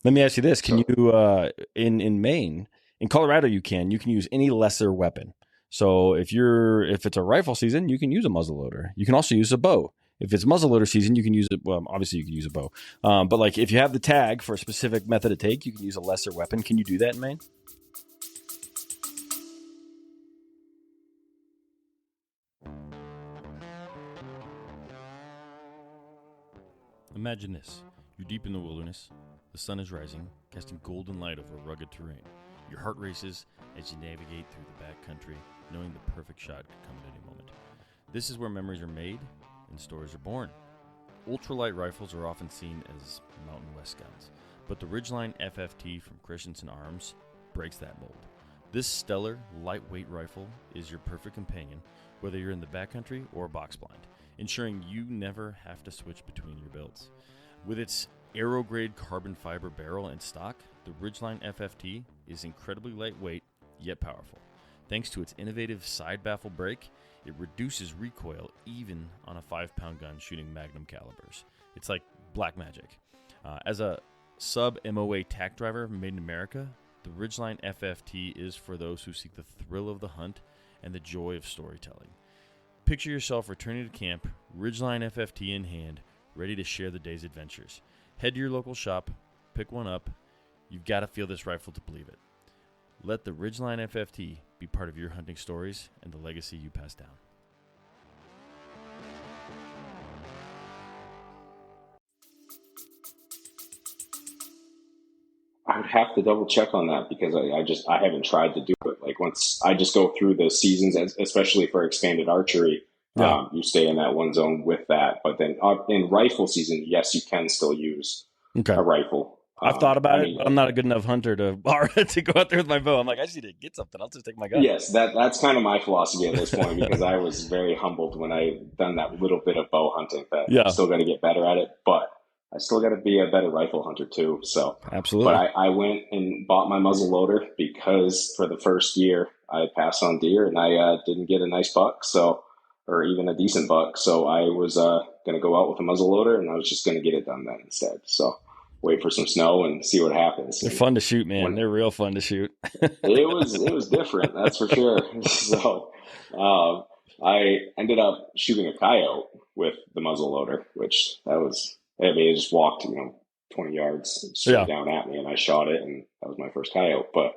Let me ask you this: can you in Maine, in Colorado, you can use any lesser weapon. So if it's a rifle season, you can use a muzzleloader. You can also use a bow. If it's muzzleloader season, you can use it. Well, obviously you can use a bow. But like if you have the tag for a specific method of take, you can use a lesser weapon. Can you do that in Maine? Imagine this. You're deep in the wilderness. The sun is rising, casting golden light over rugged terrain. Your heart races as you navigate through the backcountry, knowing the perfect shot could come at any moment. This is where memories are made and stories are born. Ultralight rifles are often seen as Mountain West guns, but the Ridgeline FFT from Christensen Arms breaks that mold. This stellar, lightweight rifle is your perfect companion, whether you're in the backcountry or box blind, ensuring you never have to switch between your builds. With its aero-grade carbon fiber barrel and stock, the Ridgeline FFT is incredibly lightweight, yet powerful. Thanks to its innovative side baffle brake, it reduces recoil even on a 5-pound gun shooting magnum calibers. It's like black magic. As a sub-MOA tack driver made in America, the Ridgeline FFT is for those who seek the thrill of the hunt and the joy of storytelling. Picture yourself returning to camp, Ridgeline FFT in hand, ready to share the day's adventures. Head to your local shop, pick one up. You've got to feel this rifle to believe it. Let the Ridgeline FFT be part of your hunting stories and the legacy you pass down. I would have to double check on that because I haven't tried to do it. Like once I just go through the seasons, especially for expanded archery, you stay in that one zone with that. But then in rifle season, yes, you can still use a rifle. I've thought about it, but I'm not a good enough hunter to go out there with my bow. I'm like, I just need to get something. I'll just take my gun. Yes, that's kind of my philosophy at this point because I was very humbled when I done that little bit of bow hunting. I'm still got to get better at it, but I still got to be a better rifle hunter too. So absolutely. But I went and bought my muzzle loader because for the first year I passed on deer and I didn't get a nice buck, or even a decent buck. So I was going to go out with a muzzle loader and I was just going to get it done then instead. So wait for some snow and see what happens. They're fun to shoot, man. They're real fun to shoot. it was different, that's for sure. So I ended up shooting a coyote with the muzzle loader, which it just walked 20 yards straight down at me and I shot it, and that was my first coyote. But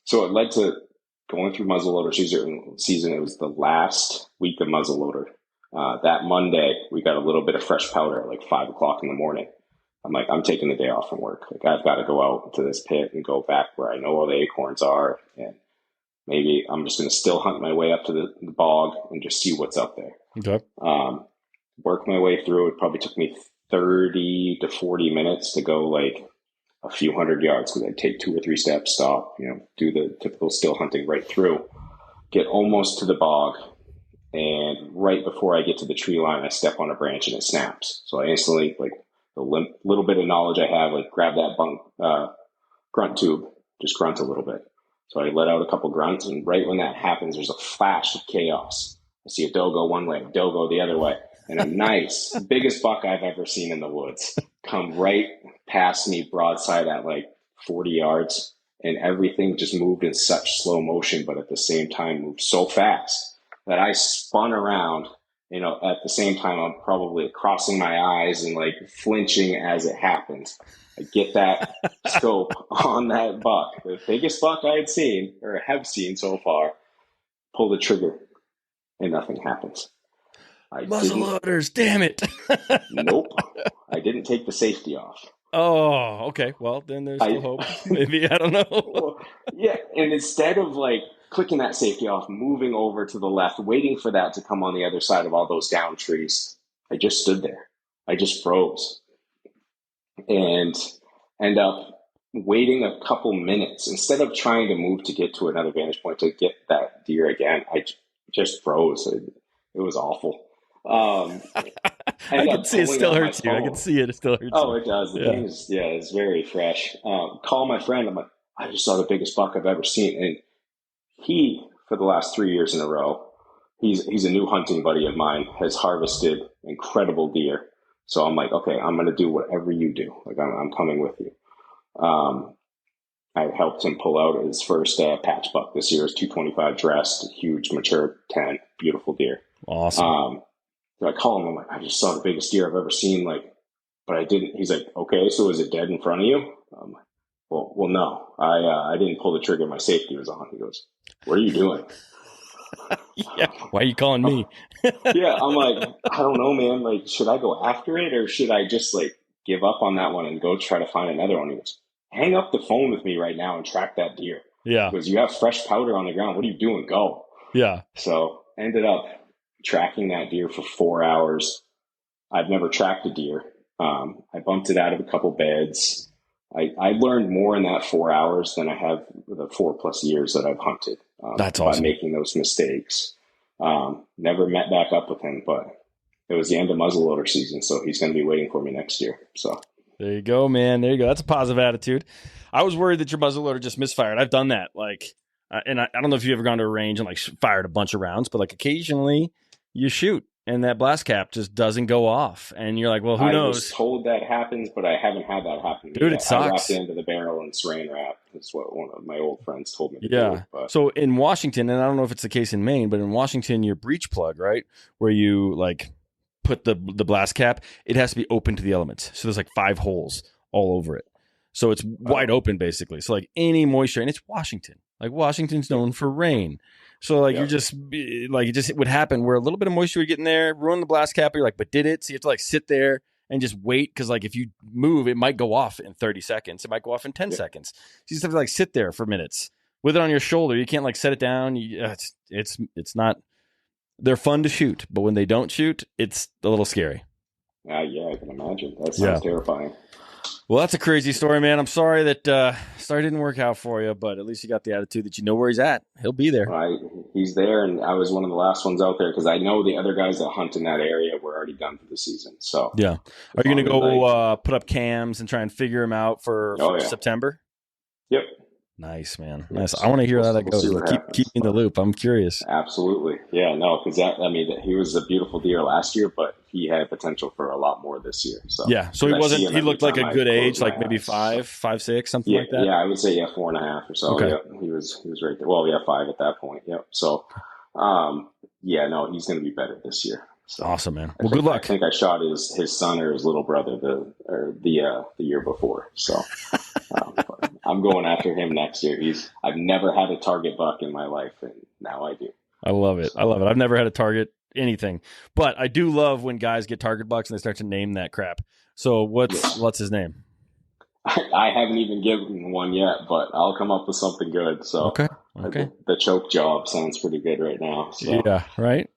so it led to going through muzzleloader season. It was the last week of muzzleloader. That Monday we got a little bit of fresh powder at like 5 o'clock in the morning. I'm like, I'm taking the day off from work. Like I've got to go out to this pit and go back where I know all the acorns are, and maybe I'm just going to still hunt my way up to the bog and just see what's up there. Okay. Work my way through. It probably took me 30 to 40 minutes to go like a few hundred yards because I'd take 2 or 3 steps, stop, do the typical still hunting right through, get almost to the bog. And right before I get to the tree line, I step on a branch and it snaps. So I instantly, like the little bit of knowledge I have, like grab that grunt tube, just grunt a little bit. So I let out a couple grunts, and right when that happens, there's a flash of chaos. I see a doe go one way, a doe go the other way, and a nice, biggest buck I've ever seen in the woods come right past me broadside at like 40 yards, and everything just moved in such slow motion, but at the same time moved so fast that I spun around. At the same time, I'm probably crossing my eyes and like flinching as it happens. I get that scope on that buck, the biggest buck I had seen or have seen so far, pull the trigger and nothing happens. I didn't. Muzzleloaders, damn it. Nope. I didn't take the safety off. Oh, okay. Well, then there's still hope. Maybe, I don't know. Well, yeah, and instead of like clicking that safety off, moving over to the left, waiting for that to come on the other side of all those down trees, I just stood there. I just froze and end up waiting a couple minutes. Instead of trying to move to get to another vantage point to get that deer again, I just froze. It was awful. I can see it still hurts you. I can see it still hurts you. Oh, it does. The pain is, it's very fresh. Call my friend. I'm like, I just saw the biggest buck I've ever seen. And he, for the last 3 years in a row, he's a new hunting buddy of mine, has harvested incredible deer. So I'm like, okay, I'm going to do whatever you do. Like, I'm coming with you. I helped him pull out his first patch buck this year. It was 225 dressed, huge, mature 10, beautiful deer. Awesome. So I call him. I'm like, I just saw the biggest deer I've ever seen. Like, but I didn't. He's like, okay, so is it dead in front of you? I'm like, well, no. I didn't pull the trigger. My safety was on. He goes, what are you doing? Yeah. Why are you calling me? Yeah. I'm like, I don't know, man. Like, should I go after it or should I just like give up on that one and go try to find another one? He goes, hang up the phone with me right now and track that deer. Yeah. Because you have fresh powder on the ground. What are you doing? Go. Yeah. So ended up tracking that deer for 4 hours. I've never tracked a deer. I bumped it out of a couple beds. I learned more in that 4 hours than I have the 4+ years that I've hunted. That's awesome. By making those mistakes. Never met back up with him, but it was the end of muzzleloader season, so he's going to be waiting for me next year. So there you go, man. There you go. That's a positive attitude. I was worried that your muzzleloader just misfired. I've done that. Like, and I don't know if you've ever gone to a range and like fired a bunch of rounds, but like occasionally you shoot and that blast cap just doesn't go off. And you're like, well, who knows? I was told that happens, but I haven't had that happen. Dude, it sucks. I wrapped into the barrel and saran wrap. That's what one of my old friends told me to do. But. So in Washington, and I don't know if it's the case in Maine, but in Washington, your breech plug, right, where you like put the blast cap, it has to be open to the elements. So there's like 5 holes all over it. So it's wide open basically. So like any moisture, and it's Washington. Like Washington's known for rain. So like you're just like it would happen where a little bit of moisture would get in there, ruin the blast cap. You're like, but did it? So you have to like sit there and just wait because like if you move, it might go off in 30 seconds. It might go off in 10 seconds. So you just have to like sit there for minutes with it on your shoulder. You can't like set it down. It's not. They're fun to shoot, but when they don't shoot, it's a little scary. Yeah, I can imagine. That sounds terrifying. Well, that's a crazy story, man. I'm sorry that story didn't work out for you, but at least you got the attitude that you know where he's at. He'll be there. He's there, and I was one of the last ones out there because I know the other guys that hunt in that area were already done for the season. So yeah, are you going to go put up cams and try and figure them out for September? Yep. Nice, man. Nice. I want to hear how that goes. Keep me in the loop. I'm curious. Absolutely. Yeah, no, because he was a beautiful deer last year, but he had potential for a lot to this year. So he looked like a good age, like maybe 5, 6, something like that. Yeah, I would say 4.5 or so. Okay. Yeah, he was right there. Well, 5 at that point. Yep. So, he's going to be better this year. So awesome, man. Well, good luck. I think I shot his son or his little brother the year before. So I'm going after him next year. I've never had a target buck in my life, and now I do. I love it. I've never had a target anything, but I do love when guys get target bucks and they start to name that crap. So what's his name? I haven't even given one yet, but I'll come up with something good. So okay. The choke job sounds pretty good right now. So. Yeah, right.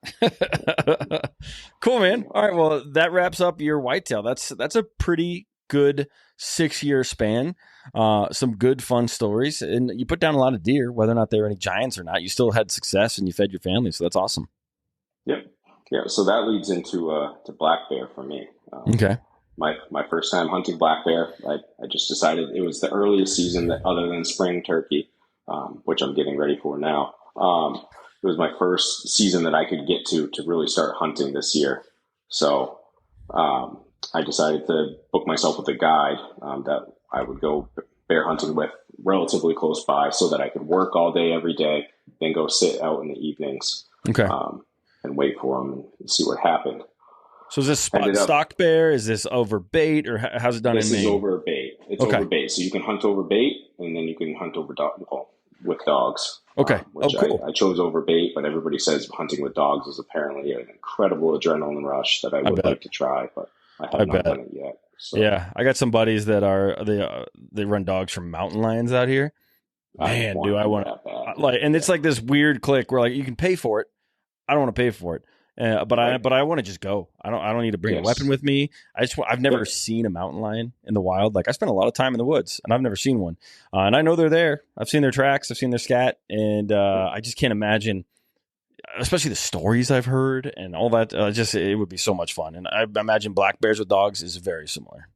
Cool, man. All right, well, that wraps up your whitetail. That's a pretty good 6-year span. Some good fun stories, and you put down a lot of deer, whether or not they were any giants or not. You still had success, and you fed your family, so that's awesome. Yep. Yeah. So that leads into to black bear for me. Okay. My first time hunting black bear, I just decided it was the earliest season that other than spring turkey, which I'm getting ready for now. It was my first season that I could get to really start hunting this year. So I decided to book myself with a guide that I would go bear hunting with relatively close by so that I could work all day, every day, then go sit out in the evenings and wait for them and see what happened. So is this stocked bear? Is this over bait, or how's it done in Maine? This is over bait. It's over bait. So you can hunt over bait, and then you can hunt over with dogs. Okay. Oh, which cool. I chose over bait, but everybody says hunting with dogs is apparently an incredible adrenaline rush that I I would bet. like to try, but I I have not done bet. it yet. So Yeah, I got some buddies that they run dogs from mountain lions out here. I Man, do want I to do want that bad. like, and Yeah. it's like this weird click where like you can pay for it. I don't want to pay for it, Right. but I want to just go. I don't need to bring a weapon Yes. with me. I've never Yep. seen a mountain lion in the wild. Like I spent a lot of time in the woods, and I've never seen one. And I know they're there. I've seen their tracks. I've seen their scat, and I just can't imagine, especially the stories I've heard and all that. Just it would be so much fun. And I imagine black bears with dogs is very similar.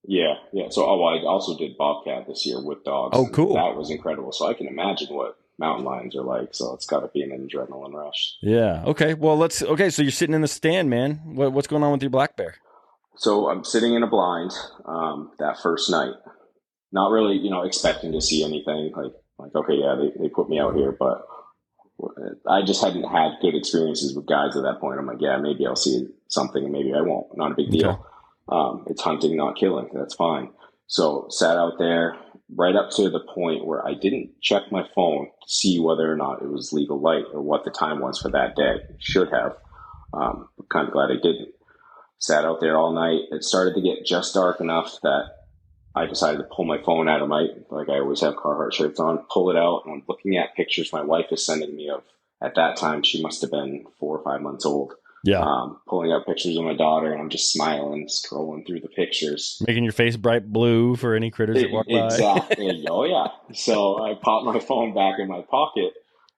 Yeah. Yeah. So, I also did bobcat this year with dogs, Oh, and cool. that was incredible. So I can imagine what mountain lions are like. So it's got to be an adrenaline rush. Yeah. Okay. Well, okay. So you're sitting in the stand, man. What's going on with your black bear? So I'm sitting in a blind that first night, not really, expecting to see anything. Like okay, yeah, they put me out here, but I just hadn't had good experiences with guides at that point. I'm like, yeah, maybe I'll see something, and maybe I won't. Not a big Okay. deal. It's hunting, not killing. That's fine. So sat out there right up to the point where I didn't check my phone to see whether or not it was legal light or what the time was for that day. Should have. Kind of glad I didn't. Sat out there all night. It started to get just dark enough that I decided to pull my phone out of like I always have Carhartt shirts on, pull it out, and I'm looking at pictures my wife is sending me of, at that time, she must have been 4 or 5 months old. Yeah. Pulling out pictures of my daughter, and I'm just smiling, scrolling through the pictures. Making your face bright blue for any critters that walk by. Exactly. Oh, yeah. So I pop my phone back in my pocket,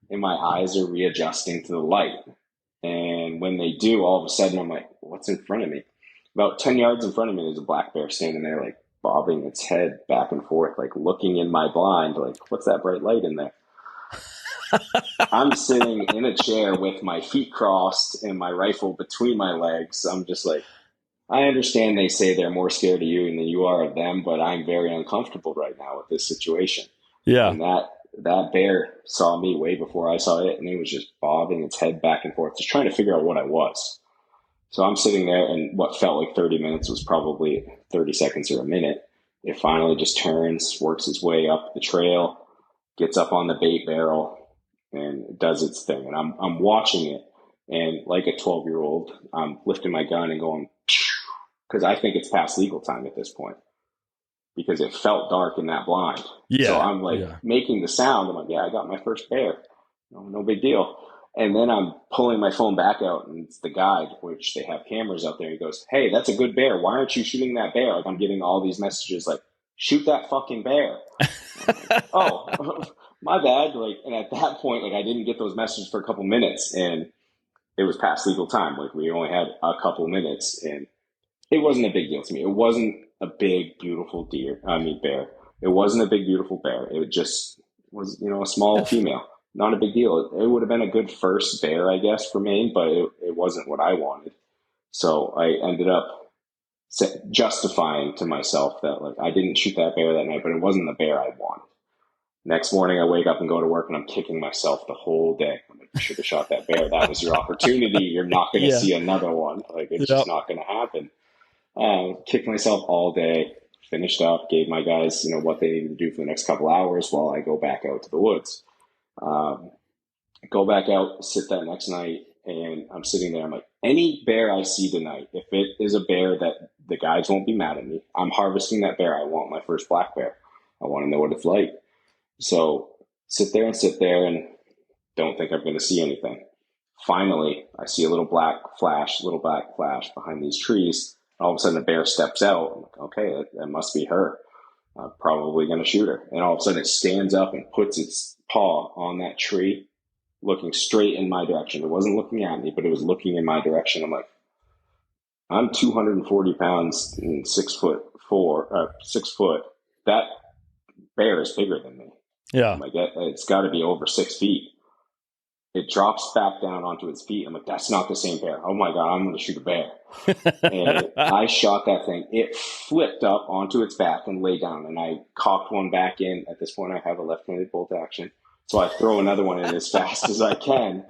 and my eyes are readjusting to the light. And when they do, all of a sudden, I'm like, what's in front of me? About 10 yards in front of me, there's a black bear standing there, like bobbing its head back and forth, like looking in my blind, like, what's that bright light in there? I'm sitting in a chair with my feet crossed and my rifle between my legs. I'm just like, I understand they say they're more scared of you than you are of them, but I'm very uncomfortable right now with this situation. Yeah. And that bear saw me way before I saw it, and it was just bobbing its head back and forth, just trying to figure out what I was. So I'm sitting there, and what felt like 30 minutes was probably 30 seconds or a minute. It finally just turns, works its way up the trail, gets up on the bait barrel, and does its thing. And I'm watching it, and like a 12-year-old, I'm lifting my gun and going, because I think it's past legal time at this point, because it felt dark in that blind. Yeah. So I'm like making the sound. I'm like, yeah, I got my first bear. No big deal. And then I'm pulling my phone back out, and it's the guide, which they have cameras out there. He goes, hey, that's a good bear. Why aren't you shooting that bear? Like, I'm getting all these messages like, shoot that fucking bear. Like, oh, my bad. Like, and at that point, like, I didn't get those messages for a couple minutes, and it was past legal time. Like, we only had a couple minutes, and it wasn't a big deal to me. It wasn't a big, beautiful bear. It wasn't a big, beautiful bear. It just was, a small female. Not a big deal. It would have been a good first bear, I guess, for Maine, but it wasn't what I wanted. So I ended up justifying to myself that, like, I didn't shoot that bear that night, but it wasn't the bear I wanted. Next morning, I wake up and go to work, and I'm kicking myself the whole day. I'm like, you should have shot that bear. That was your opportunity. You're not going to see another one. Like, it's just not going to happen. Kicked myself all day, finished up, gave my guys, what they needed to do for the next couple hours while I go back out to the woods. Go back out, sit that next night, and I'm sitting there. I'm like, any bear I see tonight, if it is a bear that the guys won't be mad at me, I'm harvesting that bear. I want my first black bear. I want to know what it's like. So sit there and don't think I'm going to see anything. Finally, I see a little black flash behind these trees. All of a sudden, a bear steps out. I'm like, okay, that must be her. I'm probably going to shoot her. And all of a sudden, it stands up and puts its paw on that tree, looking straight in my direction. It wasn't looking at me, but it was looking in my direction. I'm like, I'm 240 pounds and 6 foot. That bear is bigger than me. Yeah. I'm like, it's got to be over 6 feet. It drops back down onto its feet. I'm like, that's not the same bear. Oh my God, I'm going to shoot a bear. And I shot that thing. It flipped up onto its back and lay down, and I cocked one back in. At this point, I have a left-handed bolt action. So I throw another one in as fast as I can,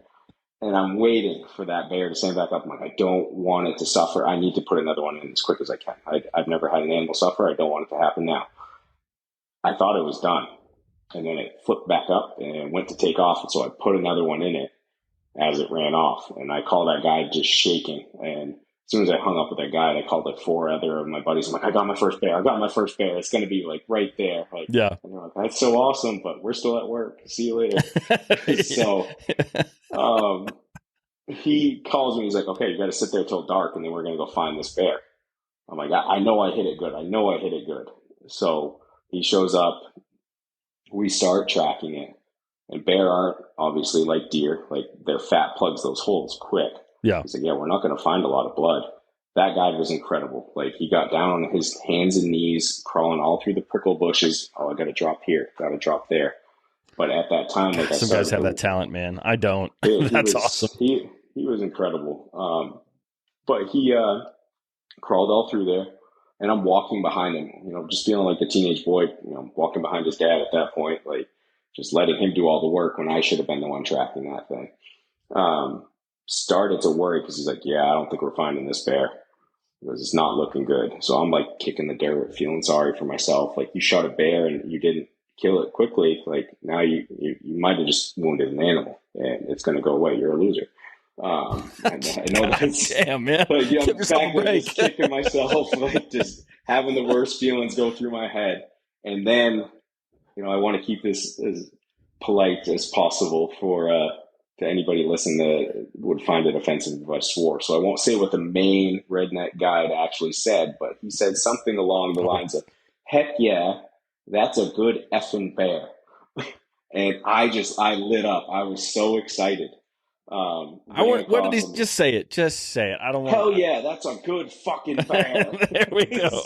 and I'm waiting for that bear to stand back up. I'm like, I don't want it to suffer. I need to put another one in as quick as I can. I've never had an animal suffer. I don't want it to happen now. I thought it was done. and then it flipped back up and went to take off. And so I put another one in it as it ran off. And I called that guy just shaking. And as soon as I hung up with that guy, I called like 4 other of my buddies. I'm like, I got my first bear. I got my first bear. It's going to be like right there. Like, yeah. And they're like, that's so awesome, but we're still at work. See you later. So he calls me. He's like, okay, you got to sit there till dark, and then we're going to go find this bear. I'm like, I know I hit it good. I know I hit it good. So he shows up. We start tracking it. And bear aren't obviously like deer. Like their fat plugs those holes quick. Yeah. He's like, yeah, we're not going to find a lot of blood. That guy was incredible. Like he got down on his hands and knees, crawling all through the prickle bushes. Oh, I got to drop here. Got to drop there. But at that time, like some guys have that talent, man. I don't. That's awesome. He was incredible. But he crawled all through there, and I'm walking behind him. You know, just feeling like a teenage boy. You know, walking behind his dad at that point, like just letting him do all the work when I should have been the one tracking that thing. Started to worry because he's like, yeah, I don't think we're finding this bear. Because it's not looking good. So I'm like kicking the dirt, feeling sorry for myself. Like you shot a bear and you didn't kill it quickly. Like now you might have just wounded an animal and it's going to go away. You're a loser. And I know that's damn, man. But yeah, I'm back there just kicking myself, like just having the worst feelings go through my head. And then, you know, I want to keep this as polite as possible for to anybody listening that would find it offensive if I swore. So I won't say what the main redneck guide actually said, but he said something along the lines of, heck yeah, that's a good effing bear. And I lit up. I was so excited. What did he just say it? Just say it. I don't want. Hell yeah, that's a good fucking bear. There we go.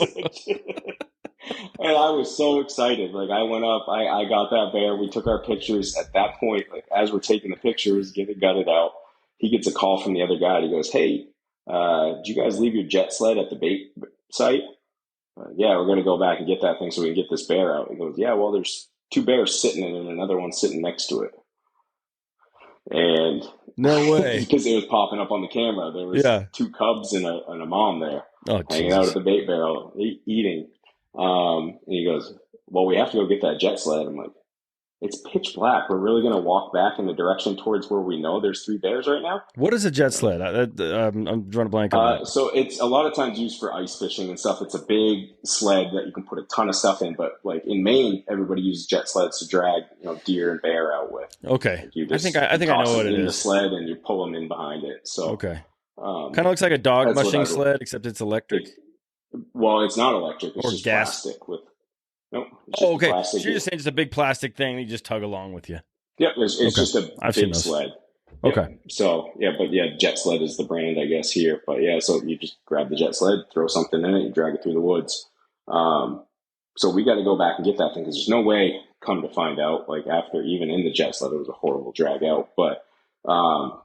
And I was so excited. Like I went up, I got that bear. We took our pictures. At that point, like as we're taking the pictures, get it gutted out, he gets a call from the other guy. He goes, "Hey, did you guys leave your jet sled at the bait site?" Yeah, we're going to go back and get that thing so we can get this bear out. He goes, "Yeah, well, there's 2 bears sitting in it and another one sitting next to it." And no way, because it was popping up on the camera, there was 2 cubs and a mom there hanging out at the bait barrel eating. And he goes, "Well, we have to go get that jet sled." I'm like, "It's pitch black. We're really going to walk back in the direction towards where we know there's 3 bears right now?" What is a jet sled? I'm drawing a blank on that. So it's a lot of times used for ice fishing and stuff. It's a big sled that you can put a ton of stuff in. But like in Maine, everybody uses jet sleds to drag deer and bear out with. Okay, like I think I know what it is. The sled and you pull them in behind it. So okay, kind of looks like a dog mushing sled, except it's electric. Well, it's not electric. It's or just gas. Plastic with. Nope. Okay. So you're just saying it's a big plastic thing. You just tug along with you. Yep. It's just a big sled. Okay. Yep. So jet sled is the brand, I guess, here. But yeah, so you just grab the jet sled, throw something in it, you drag it through the woods. So we got to go back and get that thing because there's no way, come to find out, like after even in the jet sled, it was a horrible drag out. But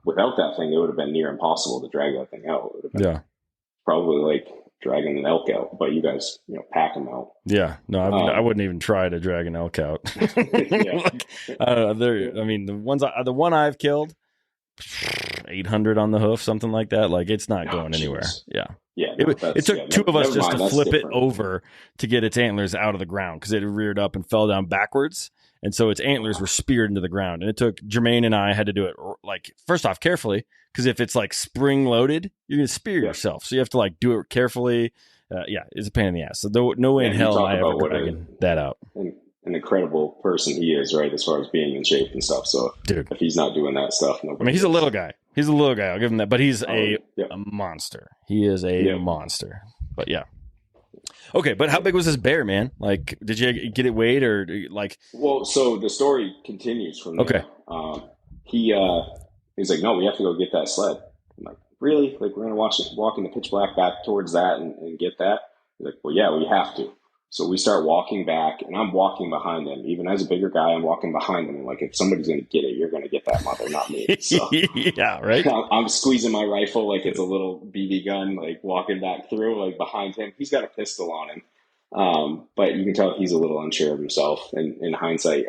without that thing, it would have been near impossible to drag that thing out. It would have been probably like dragging an elk out, but you guys, pack them out. Yeah, no, I wouldn't even try to drag an elk out. The one I've killed, 800 on the hoof, something like that. Like it's not going anywhere. Yeah. Yeah. It took 2 of us just to flip it over to get its antlers out of the ground because it had reared up and fell down backwards. And so its antlers were speared into the ground. And it took Jermaine and I had to do it like first off carefully, because if it's like spring loaded, you're going to spear yourself. So you have to like do it carefully. It's a pain in the ass. So no way in hell am I ever dragging that out. An incredible person he is, right, as far as being in shape and stuff. So dude, if he's not doing that stuff, he's a little guy. I'll give him that. But he's a monster. He is a monster. But yeah. Okay, but how big was this bear, man? Like, did you get it weighed or like? Well, so the story continues from there. Okay. He's like, "No, we have to go get that sled." I'm like, "Really? Like, we're gonna walk in the pitch black back towards that and get that?" He's like, "Well, yeah, we have to." So we start walking back, and I'm walking behind them. Even as a bigger guy, I'm walking behind them. Like, if somebody's going to get it, you're going to get that mother, not me. So yeah, right? I'm squeezing my rifle like it's a little BB gun, like walking back through, like behind him. He's got a pistol on him. But you can tell he's a little unsure of himself, and in hindsight,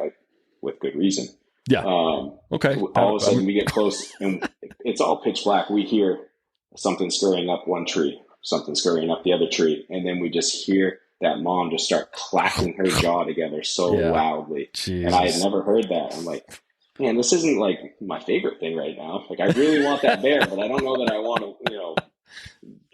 with good reason. Yeah. Okay. All of a sudden, we get close, and it's all pitch black. We hear something scurrying up one tree, something scurrying up the other tree, and then we just hear that mom just start clacking her jaw together so loudly. Jesus. And I had never heard that. I'm like, man, this isn't like my favorite thing right now. Like, I really want that bear, but I don't know that I want to,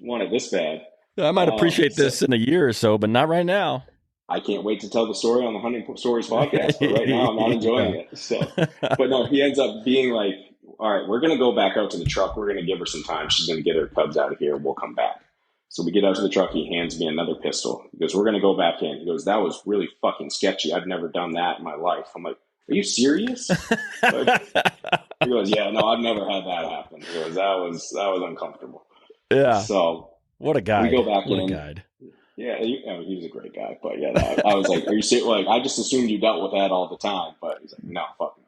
want it this bad. I might appreciate this in a year or so, but not right now. I can't wait to tell the story on the Hunting Stories podcast, but right now I'm not enjoying it. So, but no, he ends up being like, all right, we're going to go back out to the truck. We're going to give her some time. She's going to get her cubs out of here. We'll come back. So we get out to the truck. He hands me another pistol. He goes, we're going to go back in. He goes, that was really fucking sketchy. I've never done that in my life. I'm like, are you serious? Like, he goes, yeah, no, I've never had that happen. He goes, that was uncomfortable. Yeah. So what a guy. We go back what in. A guide. Yeah, he was a great guy. But yeah, I was like, are you serious? Like, I just assumed you dealt with that all the time. But he's like, no, fuck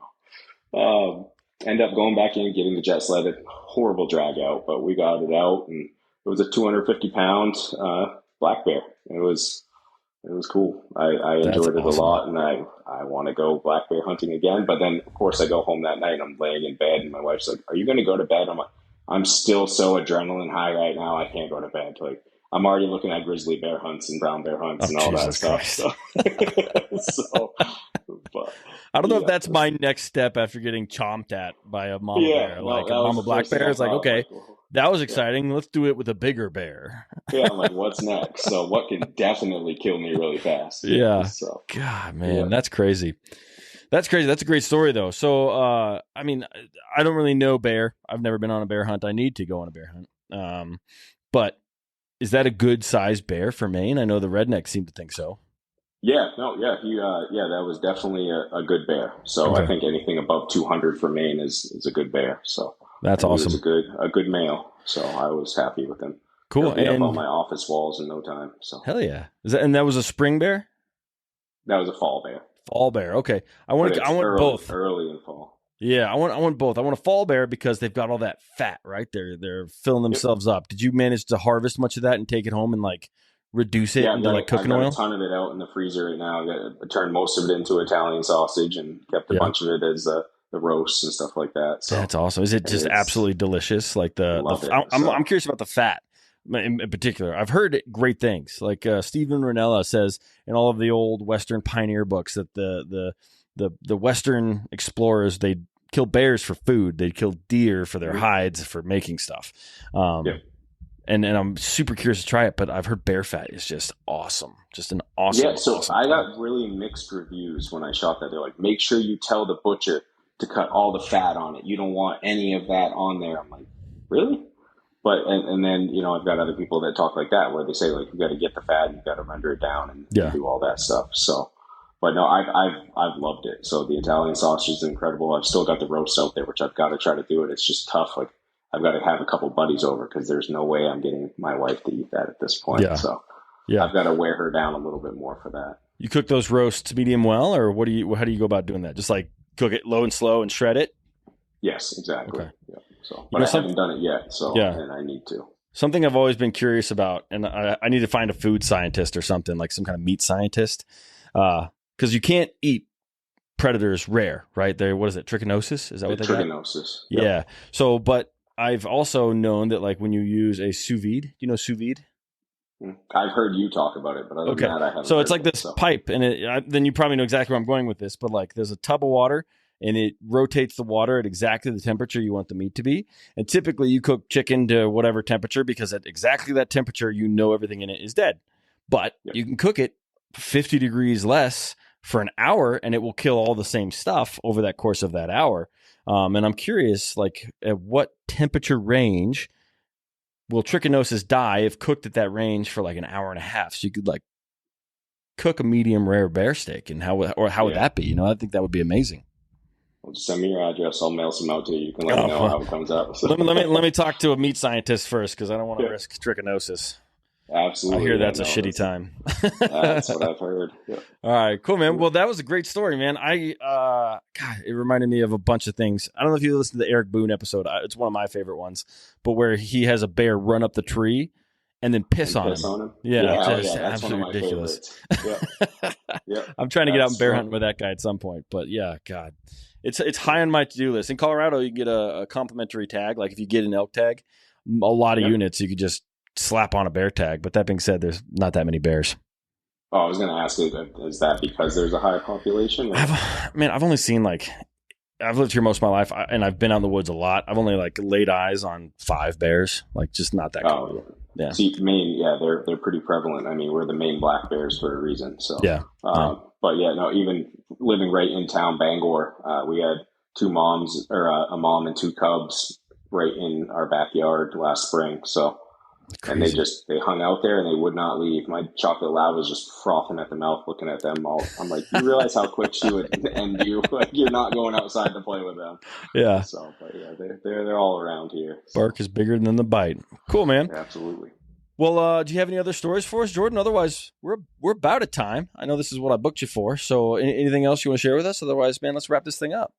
no. End up going back in, getting the jet sledded. Horrible drag out, but we got it out, and it was a 250-pound black bear. It was cool. I enjoyed it a lot, and I want to go black bear hunting again. But then, of course, I go home that night. I'm laying in bed, and my wife's like, "Are you going to go to bed?" I'm like, "I'm still so adrenaline high right now. I can't go to bed." Like, I'm already looking at grizzly bear hunts and brown bear hunts and all Jesus that stuff. So, but, I don't know if that's my next step after getting chomped at by a mama bear, like a mama black bear. It's like, okay, that was exciting. Let's do it with a bigger bear. Yeah, I'm like, what's next? So what can definitely kill me really fast? Yeah. So, God, man, that's crazy. That's crazy. That's a great story, though. So, I mean, I don't really know bear. I've never been on a bear hunt. I need to go on a bear hunt. But is that a good sized bear for Maine? I know the rednecks seem to think so. Yeah, that was definitely a good bear. So I think anything above 200 for Maine is a good bear. So that's awesome. He was a good male. So I was happy with him. Cool. He'll be up on my office walls in no time. So hell yeah. And that was a spring bear? That was a fall bear. Fall bear. Okay. I want both. Early in fall. Yeah, I want both. I want a fall bear because they've got all that fat, right? They're filling themselves up. Did you manage to harvest much of that and take it home and like reduce it into like cooking oil? I've got a ton of it out in the freezer right now. I turned most of it into Italian sausage and kept a bunch of it as the roasts and stuff like that. So that's awesome. Is it just absolutely delicious? Like I'm curious about the fat in particular. I've heard great things. Like Stephen Ranella says in all of the old Western pioneer books that the Western explorers, they'd kill bears for food. They'd kill deer for their hides for making stuff. And I'm super curious to try it, but I've heard bear fat is just awesome. Just an awesome. Yeah, so awesome I got really mixed reviews when I shot that. They're like, make sure you tell the butcher to cut all the fat on it. You don't want any of that on there. I'm like, really? But and then I've got other people that talk like that, where they say like you got to get the fat and you got to render it down and do all that stuff. So, but no, I've loved it. So the Italian sausage is incredible. I've still got the roast out there, which I've got to try to do it. It's just tough. Like I've got to have a couple buddies over because there's no way I'm getting my wife to eat that at this point. Yeah. So I've got to wear her down a little bit more for that. You cook those roasts medium well, or how do you go about doing that? Just like cook it low and slow and shred it? Yes, exactly. Okay. Yeah. So, but I haven't done it yet. So, and I need to. Something I've always been curious about, and I need to find a food scientist or something, like some kind of meat scientist, because you can't eat predators rare, right? What is it? Trichinosis? Is that what they got? Trichinosis. Yep. Yeah. So, but I've also known that like when you use a sous vide, do you know sous vide? I've heard you talk about it, but other than that, I haven't. So it's like this pipe, and then you probably know exactly where I'm going with this, but like there's a tub of water, and it rotates the water at exactly the temperature you want the meat to be. And typically you cook chicken to whatever temperature, because at exactly that temperature, everything in it is dead. But you can cook it 50 degrees less for an hour, and it will kill all the same stuff over that course of that hour. And I'm curious, like, at what temperature range will trichinosis die if cooked at that range for like an hour and a half? So you could like cook a medium rare bear steak, and how would that be? I think that would be amazing. Well, just send me your address. I'll mail some out to you. You can let me know how it comes out. So. Let me talk to a meat scientist first, because I don't want to risk trichinosis. Absolutely. I hear that's a shitty time. That's what I've heard. Yeah. All right, cool, man. Well, that was a great story, man. It reminded me of a bunch of things. I don't know if you listened to the Eric Boone episode. It's one of my favorite ones, but where he has a bear run up the tree and then piss on him. Yeah, just absolutely ridiculous. Yeah. I'm trying to get out and bear hunting with that guy at some point, but yeah, God. It's high on my to-do list. In Colorado, you can get a complimentary tag. Like if you get an elk tag, a lot of units, you could just slap on a bear tag. But that being said, there's not that many bears. Oh, I was going to ask you, is that because there's a high population? Or? I've only seen I've lived here most of my life, and I've been out in the woods a lot. I've only laid eyes on 5 bears, just not that common. Oh, Yeah. See, Maine, yeah, they're pretty prevalent. I mean, we're the Maine black bears for a reason. So, Yeah. but yeah, no, even living right in town, Bangor, we had two moms or a mom and two cubs right in our backyard last spring. So, and they hung out there and they would not leave. My chocolate lab was just frothing at the mouth looking at them all. I'm like, you realize how quick she would end you? Like, you're not going outside to play with them. Yeah. So, but yeah, they're all around here. So. Bark is bigger than the bite. Cool, man. Absolutely. Well, do you have any other stories for us, Jordan? Otherwise, we're about at time. I know this is what I booked you for. So anything else you want to share with us? Otherwise, man, let's wrap this thing up.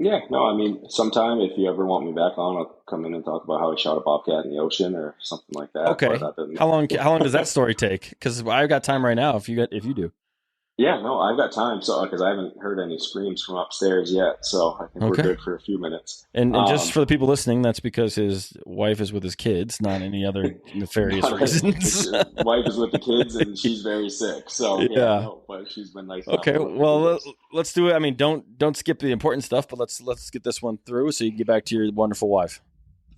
Yeah, no, I mean, sometime if you ever want me back on, I'll come in and talk about how I shot a bobcat in the ocean or something like that. Okay. How long does that story take? Because I've got time right now. If you do. Yeah, no, I've got time. So because I haven't heard any screams from upstairs yet, so I think we're good for a few minutes. And just for the people listening, that's because his wife is with his kids, not any other nefarious reasons. His wife is with the kids, and she's very sick. So yeah, no, but she's been nice. Okay, well, let's do it. I mean, don't skip the important stuff, but let's get this one through so you can get back to your wonderful wife.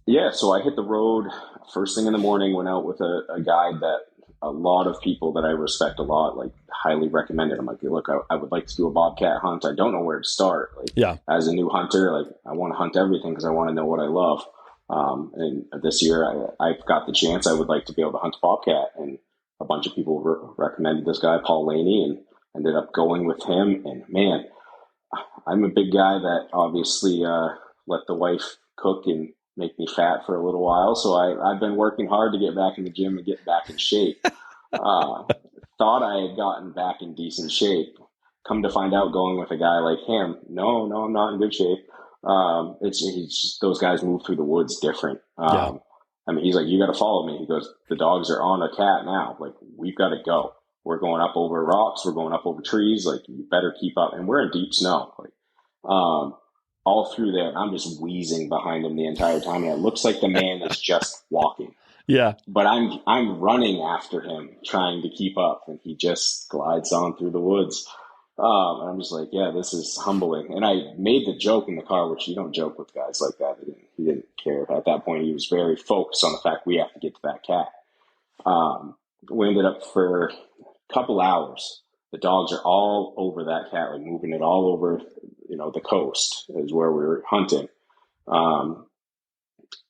Yeah, so I hit the road first thing in the morning. Went out with a guide that a lot of people that I respect a lot, highly recommended. I'm like, look, I would like to do a bobcat hunt. I don't know where to start. As a new hunter, I want to hunt everything because I want to know what I love. And this year I've got the chance. I would like to be able to hunt a bobcat, and a bunch of people recommended this guy, Paul Laney, and ended up going with him. And man, I'm a big guy that obviously let the wife cook and make me fat for a little while. So I've been working hard to get back in the gym and get back in shape. Thought I had gotten back in decent shape. Come to find out, going with a guy like him, no, I'm not in good shape. It's just, those guys move through the woods different. I mean, he's like, you got to follow me. He goes, the dogs are on a cat now. We've got to go. We're going up over rocks. We're going up over trees. You better keep up. And we're in deep snow. All through there, I'm just wheezing behind him the entire time, and it looks like the man is just walking. Yeah. But I'm running after him, trying to keep up, and he just glides on through the woods. And I'm just like, yeah, this is humbling. And I made the joke in the car, which you don't joke with guys like that. He didn't care. At that point, he was very focused on the fact we have to get to that cat. We ended up for a couple hours. The dogs are all over that cat, moving it all over, the coast is where we were hunting.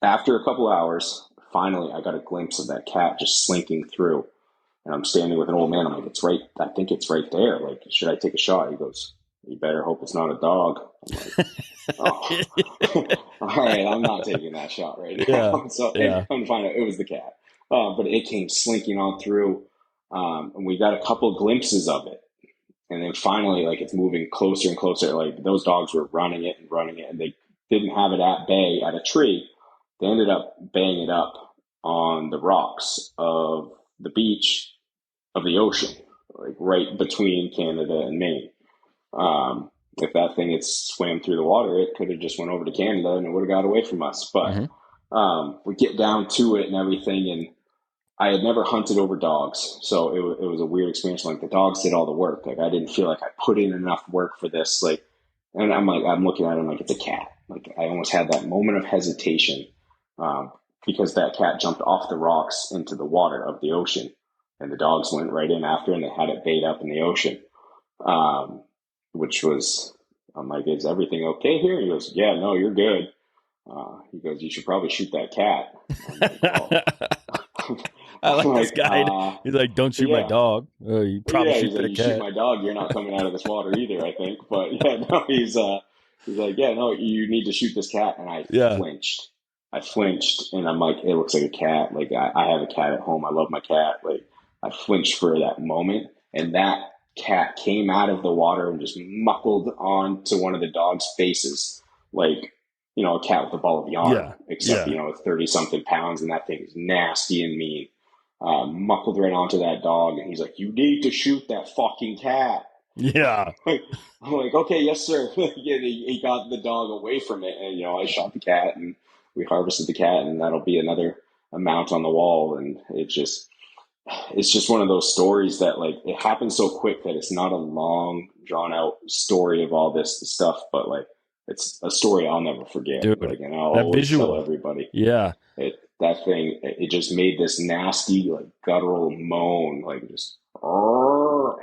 After a couple hours, finally, I got a glimpse of that cat just slinking through. And I'm standing with an old man. I'm like, I think it's right there. Should I take a shot? He goes, you better hope it's not a dog. I'm like, oh, all right, I'm not taking that shot right now. So I'm trying to find out it was the cat. But it came slinking on through. And we got a couple glimpses of it. And then finally, it's moving closer and closer. Those dogs were running it, and they didn't have it at bay at a tree. They ended up baying it up on the rocks of the beach of the ocean, right between Canada and Maine. If that thing had swam through the water, it could have just went over to Canada and it would have got away from us. But we get down to it and everything, and I had never hunted over dogs, so it was a weird experience. The dogs did all the work. I didn't feel like I put in enough work for this. And I'm looking at him like it's a cat. I almost had that moment of hesitation because that cat jumped off the rocks into the water of the ocean, and the dogs went right in after, and they had it bait up in the ocean, which was, I'm like, is everything okay here? He goes, yeah, no, you're good. He goes, you should probably shoot that cat. I'm like, oh. I like this guy. He's like, don't shoot my dog. You probably shoot that cat. You shoot my dog, you're not coming out of this water either, I think. But yeah, no, he's like, yeah, no, you need to shoot this cat. And I flinched, and I'm like, it looks like a cat. I have a cat at home. I love my cat. I flinched for that moment, and that cat came out of the water and just muckled onto one of the dog's faces, a cat with a ball of yarn, except, 30-something pounds, and that thing is nasty and mean. Muckled right onto that dog, and he's like, you need to shoot that fucking cat. Yeah. I'm like, okay, yes, sir. He got the dog away from it, and, I shot the cat, and we harvested the cat, and that'll be another amount on the wall. And it just, it's just one of those stories that like it happens so quick that it's not a long drawn out story of all this stuff, but like it's a story I'll never forget. Dude, Like, and I'll that always tell visual. everybody Yeah. that thing. It just made this nasty like guttural moan, like just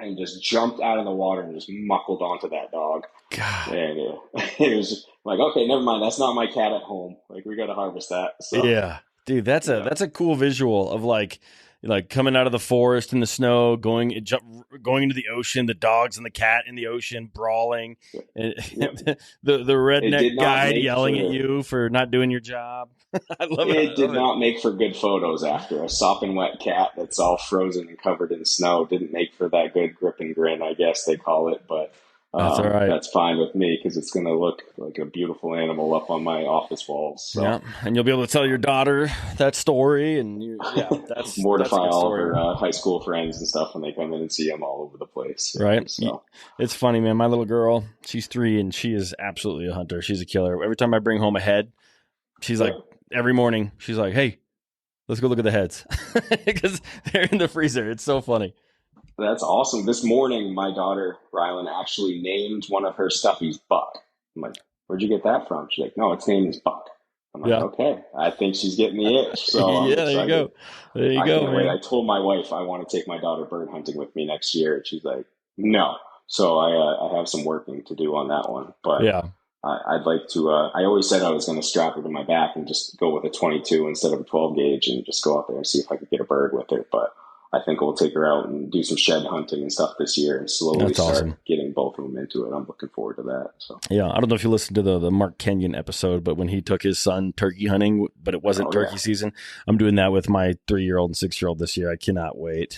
and just jumped out of the water and just muckled onto that dog. God. And it was just like, okay, never mind. That's not my cat at home. Like we got to harvest that. So Yeah. Dude, that's yeah, a cool visual of like coming out of the forest in the snow, going into the ocean, the dogs and the cat in the ocean brawling, and yeah. the It redneck did not guide make yelling at for you for not doing your job. I love it. I It did love it. not make for good photos after. A sopping wet cat that's all frozen and covered in snow didn't make for that good grip and grin, I guess they call it. But That's all right. that's fine with me because it's going to look like a beautiful animal up on my office walls. So Yeah, and you'll be able to tell your daughter that story, and yeah, that's a mortify good all of story, her high school friends and stuff when they come in and see them all over the place. right? So It's funny, man. My little girl, she's 3, and she is absolutely a hunter. She's a killer. Every time I bring home a head, she's like, yeah. every morning, she's like, "Hey, let's go look at the heads," because they're in the freezer. It's so funny. That's awesome. This morning, my daughter, Rylan, actually named one of her stuffies Buck. I'm like, where'd you get that from? She's like, no, its name is Buck. I'm like, Yeah, okay, I think she's getting the itch. So I'm yeah. There you excited. go. There you I go, can't wait. man. I told my wife I want to take my daughter bird hunting with me next year. And she's like, no. So I have some working to do on that one. But Yeah, I'd like to, I always said I was going to strap her to my back and just go with a 22 instead of a 12 gauge and just go out there and see if I could get a bird with her. But I think we'll take her out and do some shed hunting and stuff this year and slowly that's start awesome. getting both of them into it. I'm looking forward to that. So, Yeah, I don't know if you listened to the Mark Kenyon episode, but when he took his son turkey hunting, but it wasn't oh, turkey yeah. season, I'm doing that with my 3-year-old and 6-year-old this year. I cannot wait.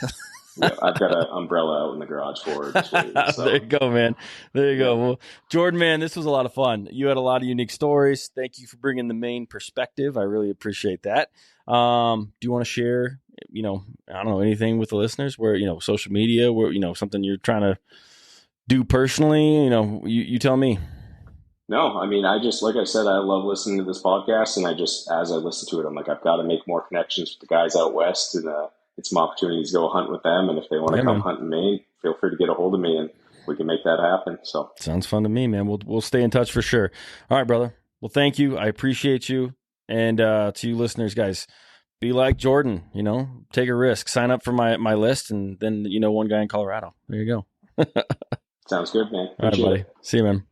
Yeah, I've got an umbrella out in the garage for her. Just waiting, so. There you go, man. There you Yeah. go. Well, Jordan, man, this was a lot of fun. You had a lot of unique stories. Thank you for bringing the Maine perspective. I really appreciate that. Do you want to share, I don't know, anything with the listeners where, social media, where, something you're trying to do personally, you tell me. No, I mean, I just, like I said, I love listening to this podcast. And as I listen to it, I'm like, I've got to make more connections with the guys out west and get some opportunities to go hunt with them. And if they want to Yeah, come man. hunt in Maine, feel free to get a hold of me and we can make that happen. So Sounds fun to me, man. We'll stay in touch for sure. All right, brother. Well, thank you. I appreciate you. And to you listeners, guys, be like Jordan, take a risk, sign up for my list, and then, one guy in Colorado. There you go. sounds good, man. All right, Appreciate buddy. it. See you, man.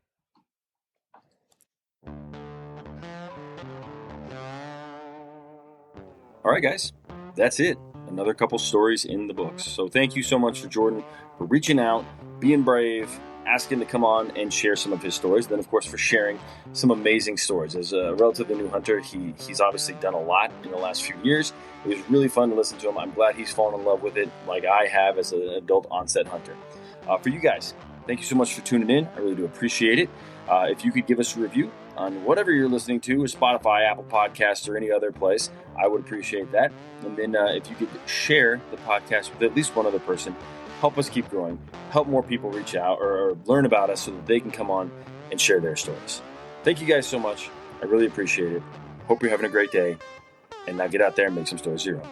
All right, guys. That's it. Another couple stories in the books. So thank you so much to Jordan for reaching out, being brave, asking to come on and share some of his stories. Then, of course, for sharing some amazing stories. As a relatively new hunter, he's obviously done a lot in the last few years. It was really fun to listen to him. I'm glad he's fallen in love with it like I have as an adult onset hunter. For you guys, thank you so much for tuning in. I really do appreciate it. If you could give us a review on whatever you're listening to, Spotify, Apple Podcasts, or any other place, I would appreciate that. And then if you could share the podcast with at least one other person, help us keep growing, help more people reach out or learn about us so that they can come on and share their stories. Thank you guys so much. I really appreciate it. Hope you're having a great day. And now get out there and make some stories of your own.